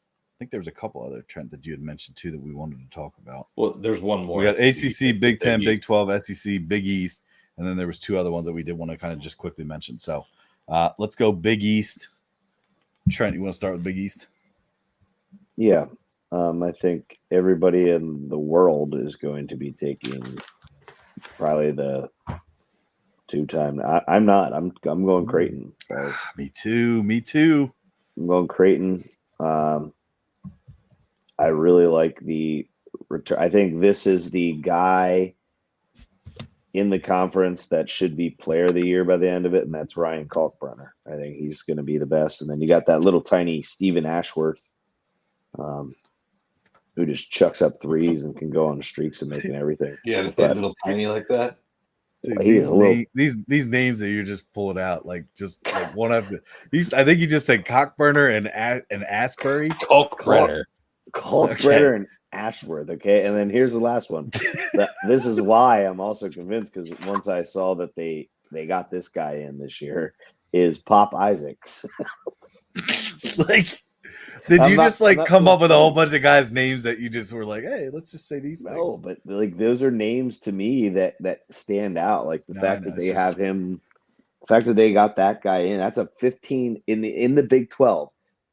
Speaker 1: I think there was a couple other Trent that you had mentioned too that we wanted to talk about.
Speaker 2: Well, there's one more.
Speaker 1: We got
Speaker 2: It's
Speaker 1: ACC, Big 10, Big
Speaker 2: East.
Speaker 1: 12, SEC, Big East, and then there was two other ones that we did want to kind of just quickly mention. So let's go Big East. Trent, you want to start with Big East?
Speaker 3: Yeah. I think everybody in the world is going to be taking probably the two-time. I'm not. I'm going Creighton, guys.
Speaker 1: Me too.
Speaker 3: I'm going Creighton. I really like the return. I think this is the guy in the conference that should be player of the year by the end of it, and that's Ryan Kalkbrenner. I think he's going to be the best. And then you got that little tiny Stephen Ashworth, who just chucks up threes and can go on streaks and making everything.
Speaker 2: Yeah, is that little tiny like that?
Speaker 1: Dude,
Speaker 3: He's
Speaker 1: these names that you're just pulling out, like just like one after these. I think you just said Cockburner and Asbury.
Speaker 2: Kalkbrenner.
Speaker 3: Kalkbrenner and Ashworth. Okay, and then here's the last one. This is why I'm also convinced, because once I saw that they got this guy in this year, is Pop Isaacs.
Speaker 1: Like, did
Speaker 3: I'm
Speaker 1: you
Speaker 3: not-
Speaker 1: just
Speaker 3: I'm
Speaker 1: like
Speaker 3: not
Speaker 1: come
Speaker 3: being
Speaker 1: up with a whole
Speaker 3: funny.
Speaker 1: bunch of guys' names that you just were like, hey, let's just say these
Speaker 3: No,
Speaker 1: things?
Speaker 3: but like those are names to me that stand out. Like the
Speaker 1: No,
Speaker 3: fact
Speaker 1: I know,
Speaker 3: that
Speaker 1: it's
Speaker 3: they
Speaker 1: just-
Speaker 3: have him, the fact that they got that guy in. That's a 15 in the Big 12.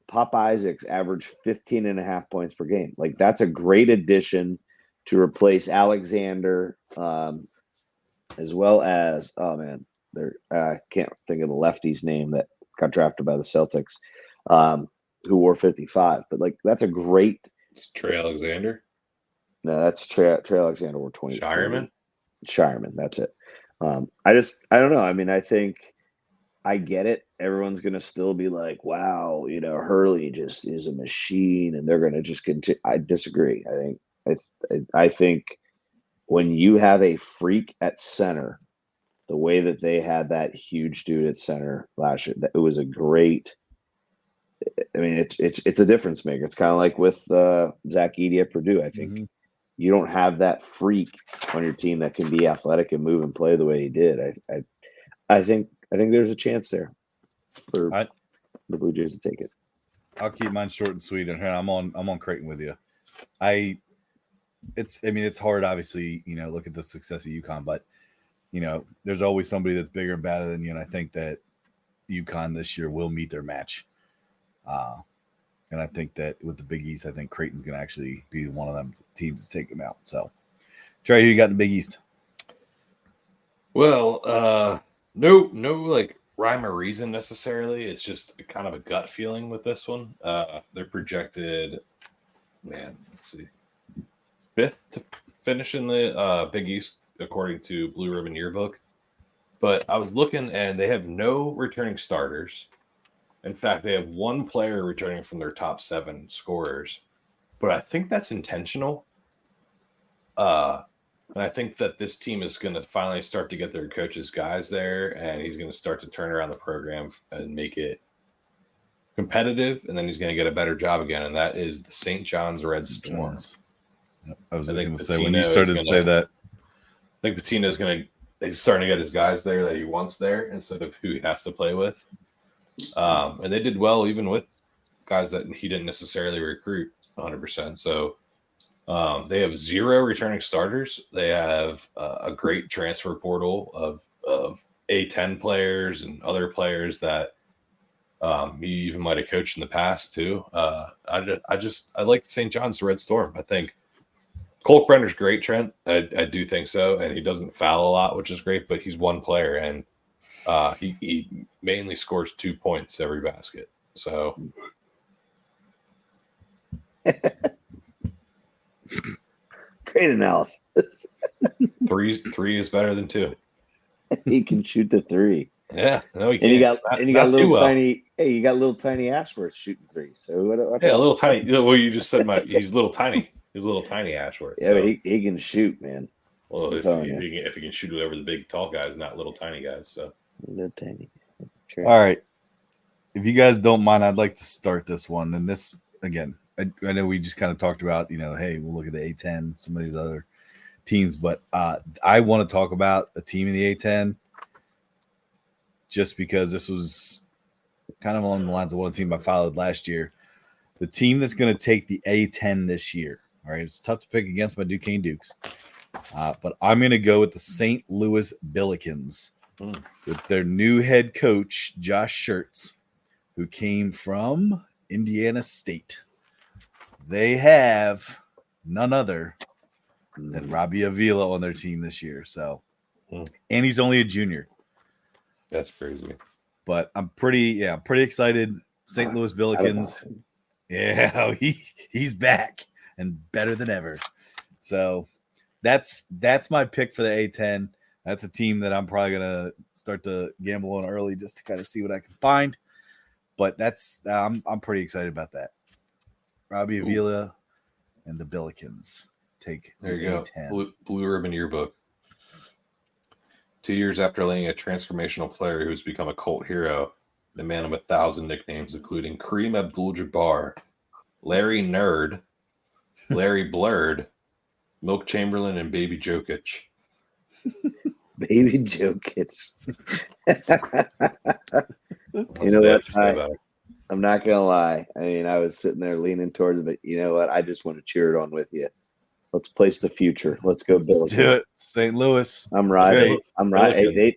Speaker 3: Pop Isaacs averaged 15 and a half points per game. Like that's a great addition to replace Alexander, as well as I can't think of the lefty's name that got drafted by the Celtics, who wore 55. But like that's a great.
Speaker 2: It's Trey Alexander.
Speaker 3: No, that's Trey Alexander wore 20.
Speaker 2: Shireman.
Speaker 3: That's it. I don't know. I mean, I think I get it. Everyone's going to still be like, wow, Hurley just is a machine and they're going to just continue. I disagree. I think when you have a freak at center, the way that they had that huge dude at center last year, it was a great. I mean, it's a difference maker. It's kind of like with Zach Edey at Purdue. I think you don't have that freak on your team that can be athletic and move and play the way he did. I think there's a chance there for the Blue Jays to take it.
Speaker 1: I'll keep mine short and sweet. And I'm on Creighton with you. It's hard, obviously, look at the success of UConn, but there's always somebody that's bigger and better than you. And I think that UConn this year will meet their match. And I think that with the Big East, I think Creighton's going to actually be one of them teams to take them out. So, Trey, who you got in the Big East?
Speaker 2: Well, no, like rhyme or reason necessarily. It's just kind of a gut feeling with this one. They're projected, let's see, 5th to finish in the Big East according to Blue Ribbon Yearbook. But I was looking, and they have no returning starters. In fact, they have one player returning from their top 7 scorers, but I think that's intentional. And I think that this team is going to finally start to get their coaches' guys there, and he's going to start to turn around the program and make it competitive, and then he's going to get a better job again, and that is the St. John's Red Storm.
Speaker 1: Yep. I was going to say,
Speaker 2: Patino
Speaker 1: when you started to say that.
Speaker 2: I think Patino's he's starting to get his guys there that he wants there instead of who he has to play with. And they did well even with guys that he didn't necessarily recruit 100%. So they have 0 returning starters. They have a great transfer portal of A10 players and other players that he even might have coached in the past too. I like St. John's Red Storm. I think Colt Brenner's great, Trent. I do think so, and he doesn't foul a lot, which is great. But he's one player, and he mainly scores 2 points every basket. So
Speaker 3: Great analysis.
Speaker 2: three is better than 2.
Speaker 3: He can shoot the 3.
Speaker 2: Yeah, no, he
Speaker 3: And you
Speaker 2: can't.
Speaker 3: got you got
Speaker 2: Not too
Speaker 3: little
Speaker 2: well.
Speaker 3: tiny. Hey, you got little tiny Ashworth shooting 3. So what
Speaker 2: Yeah, a little tiny. Well, you just said he's little tiny. He's a little tiny Ashworth.
Speaker 3: Yeah,
Speaker 2: So.
Speaker 3: but he can shoot, man.
Speaker 2: Well, if
Speaker 3: telling
Speaker 2: he can shoot it over the big tall guys, not little tiny guys. So
Speaker 3: Little tiny.
Speaker 1: All right. If you guys don't mind, I'd like to start this one. And this, again, I know we just kind of talked about, hey, we'll look at the A10, some of these other teams, but I want to talk about a team in the A10 just because this was kind of along the lines of one team I followed last year. The team that's going to take the A10 this year. All right. It's tough to pick against my Duquesne Dukes. But I'm going to go with the St. Louis Billikens with their new head coach, Josh Schertz, who came from Indiana State. They have none other than Robbie Avila on their team this year. So, and he's only a junior.
Speaker 2: that's crazy.
Speaker 1: But I'm pretty excited. St. Louis Billikens. Yeah, he's back and better than ever. So that's my pick for the A10. That's a team that I'm probably gonna start to gamble on early just to kind of see what I can find. But I'm pretty excited about that. Robbie Avila and the Billikens take
Speaker 2: There
Speaker 1: the
Speaker 2: you
Speaker 1: A10.
Speaker 2: go. Blue Ribbon Yearbook. 2 years after laying a transformational player who's become a cult hero, the man of 1,000 nicknames, including Kareem Abdul-Jabbar, Larry Nerd, Larry Blurred, Milk Chamberlain, and Baby Jokic.
Speaker 3: Baby Jokic.
Speaker 2: What's
Speaker 3: You know
Speaker 2: they have
Speaker 3: what?
Speaker 2: to say about it?
Speaker 3: I'm not gonna lie. I mean, I was sitting there leaning towards it, but you know what? I just want to cheer it on with you. Let's place the future. Let's go, Billy.
Speaker 1: Let's do it. St. Louis.
Speaker 3: I'm riding.
Speaker 1: Great.
Speaker 3: I'm riding.
Speaker 2: Billikens.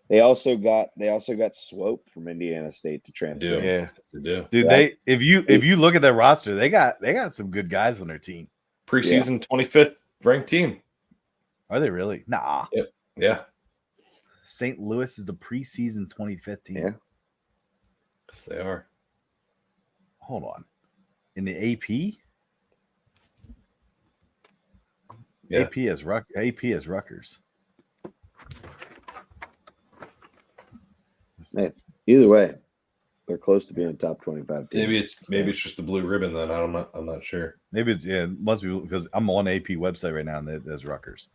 Speaker 3: They also got Swope from Indiana State to transfer.
Speaker 2: Do.
Speaker 1: Yeah.
Speaker 2: They do.
Speaker 1: Dude,
Speaker 3: Right.
Speaker 1: if you look at their roster, they got some good guys on their team.
Speaker 2: Preseason 25th ranked team.
Speaker 1: Are they really? Nah.
Speaker 2: Yeah.
Speaker 1: St. Louis is the preseason 2015.
Speaker 3: Yeah.
Speaker 2: Yes, they are.
Speaker 1: Hold on. In the AP?
Speaker 2: Yeah.
Speaker 1: AP as Rutgers.
Speaker 3: Hey, either way, they're close to being a top 25 team.
Speaker 2: Maybe it's just a blue ribbon then. I'm not sure.
Speaker 1: Maybe it must be because I'm on AP website right now and there's Rutgers.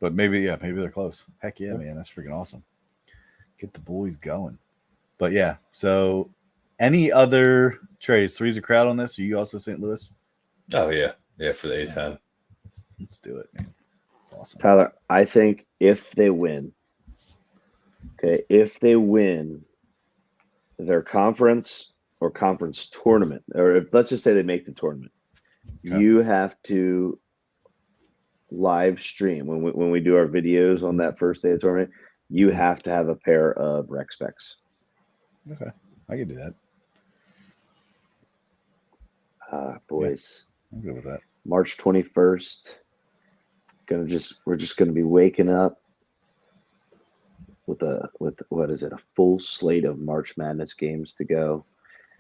Speaker 1: But maybe they're close. Heck yeah, man. That's freaking awesome. Get the boys going. But yeah, so any other trades? Three's a crowd on this? Are you also St. Louis?
Speaker 2: Oh yeah. Yeah, for the A10.
Speaker 1: Let's do it, man. It's awesome.
Speaker 3: Tyler, I think if they win their conference or conference tournament, or let's just say they make the tournament,
Speaker 1: Okay.
Speaker 3: you have to live stream when we do our videos on that first day of the tournament. You have to have a pair of rec specs.
Speaker 1: Okay. I can do that.
Speaker 3: Boys.
Speaker 1: I'm good with that.
Speaker 3: March 21st. We're just gonna be waking up with a full slate of March Madness games to go.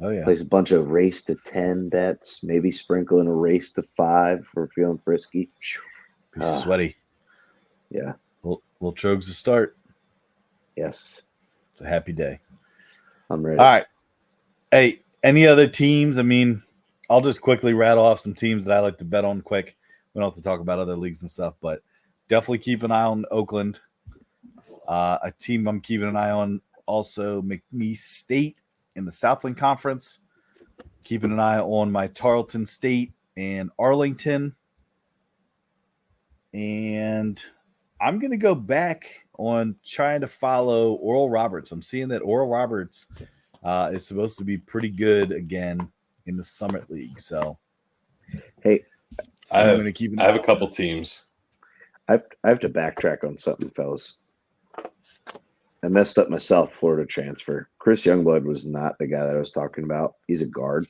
Speaker 1: Oh yeah.
Speaker 3: Place a bunch of race to 10 bets, maybe sprinkle in a race to 5 if we're feeling frisky.
Speaker 1: Be sweaty.
Speaker 3: Yeah.
Speaker 1: Little Trogs to start.
Speaker 3: Yes.
Speaker 1: It's a happy day.
Speaker 3: I'm ready.
Speaker 1: All right. Hey, any other teams? I mean, I'll just quickly rattle off some teams that I like to bet on quick. We don't have to talk about other leagues and stuff, but definitely keep an eye on Oakland. A team I'm keeping an eye on also McNeese State in the Southland Conference. Keeping an eye on my Tarleton State and Arlington. And I'm going to go back on trying to follow Oral Roberts. I'm seeing that Oral Roberts is supposed to be pretty good again in the Summit League. So,
Speaker 3: Hey,
Speaker 2: I have a couple teams.
Speaker 3: I have to backtrack on something, fellas. I messed up myself. Florida transfer. Chris Youngblood was not the guy that I was talking about. He's a guard.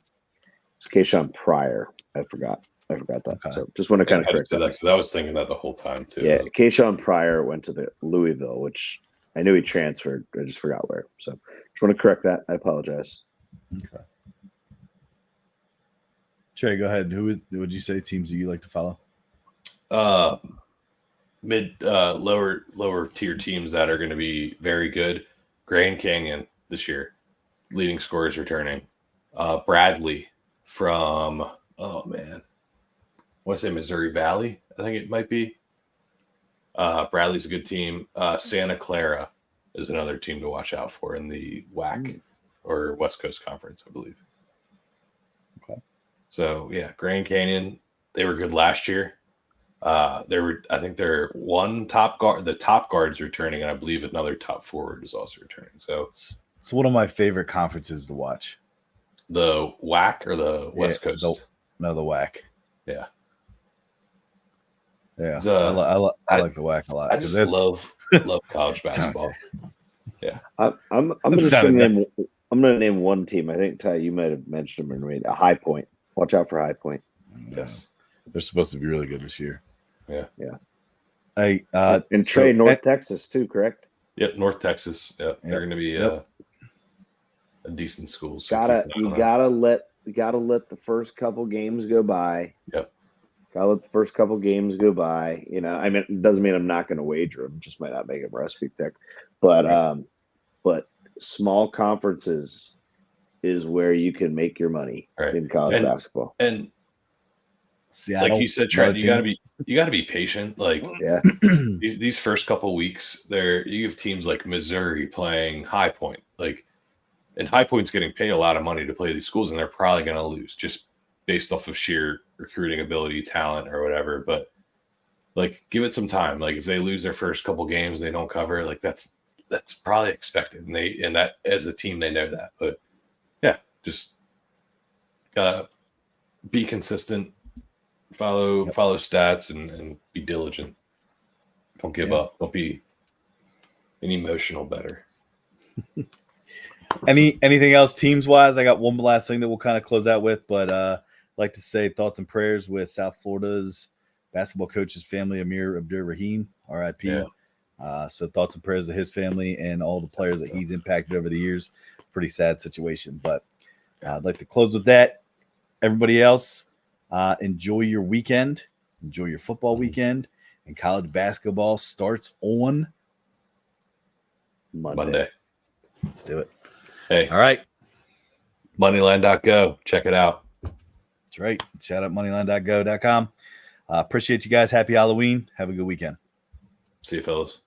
Speaker 3: It's Keyshawn Pryor. I forgot that.
Speaker 1: Okay.
Speaker 3: So just want to kind of correct that.
Speaker 2: Because I was thinking that the whole time too.
Speaker 3: Yeah, Keyshawn Pryor went to the Louisville, which I knew he transferred. I just forgot where. So just want to correct that. I apologize.
Speaker 1: Okay. Trey, go ahead. Who would you say teams that you like to follow?
Speaker 2: Lower tier teams that are going to be very good. Grand Canyon this year, leading scorers returning. Bradley from I want to say Missouri Valley. I think it might be. Bradley's a good team. Santa Clara is another team to watch out for in the WAC or West Coast Conference, I believe.
Speaker 1: Okay.
Speaker 2: So yeah, Grand Canyon, they were good last year. I think they're one top guard. The top guard's returning, and I believe another top forward is also returning. So
Speaker 1: It's one of my favorite conferences to watch.
Speaker 2: the WAC or the West Coast?
Speaker 1: The WAC.
Speaker 2: Yeah.
Speaker 1: Yeah,
Speaker 2: It's,
Speaker 1: I like the WAC a lot.
Speaker 2: I just love college basketball. Yeah.
Speaker 3: I'm gonna name one team. I think Ty, you might have mentioned them or made a High Point. Watch out for High Point.
Speaker 2: Yes.
Speaker 1: They're supposed to be really good this year.
Speaker 2: Yeah.
Speaker 1: Hey,
Speaker 3: And Trey, North Texas too, correct?
Speaker 2: Yep. North Texas. Yep. They're going to be a decent school. So
Speaker 3: You gotta let the first couple games go by.
Speaker 2: Yep.
Speaker 3: Gotta let the first couple games go by. You know, I mean, it doesn't mean I'm not going to wager them. Just might not make a recipe pick. But small conferences is where you can make your money in college basketball.
Speaker 2: And
Speaker 1: Seattle,
Speaker 2: like you said, Trent, you gotta be patient. Like these first couple weeks, you have teams like Missouri playing High Point, and High Point's getting paid a lot of money to play these schools, and they're probably going to lose just based off of sheer recruiting ability, talent, or whatever. But give it some time. Like if they lose their first couple games, they don't cover. Like that's probably expected, and that as a team they know that. But yeah, just gotta be consistent. Follow stats and be diligent. Don't give up. Don't be an emotional bettor.
Speaker 1: Anything else teams wise? I got one last thing that we'll kind of close out with, but I'd like to say thoughts and prayers with South Florida's basketball coach's family, Amir Abdur-Rahim, RIP.
Speaker 2: Yeah.
Speaker 1: So thoughts and prayers to his family and all the players that he's impacted over the years. Pretty sad situation, but I'd like to close with that. Everybody else, enjoy your weekend. Enjoy your football weekend. And college basketball starts on
Speaker 2: Monday.
Speaker 1: Let's do it.
Speaker 2: Hey.
Speaker 1: All right.
Speaker 2: Moneyline.go. Check it out.
Speaker 1: That's right. Shout out moneyline.go.com. Appreciate you guys. Happy Halloween. Have a good weekend.
Speaker 2: See you, fellas.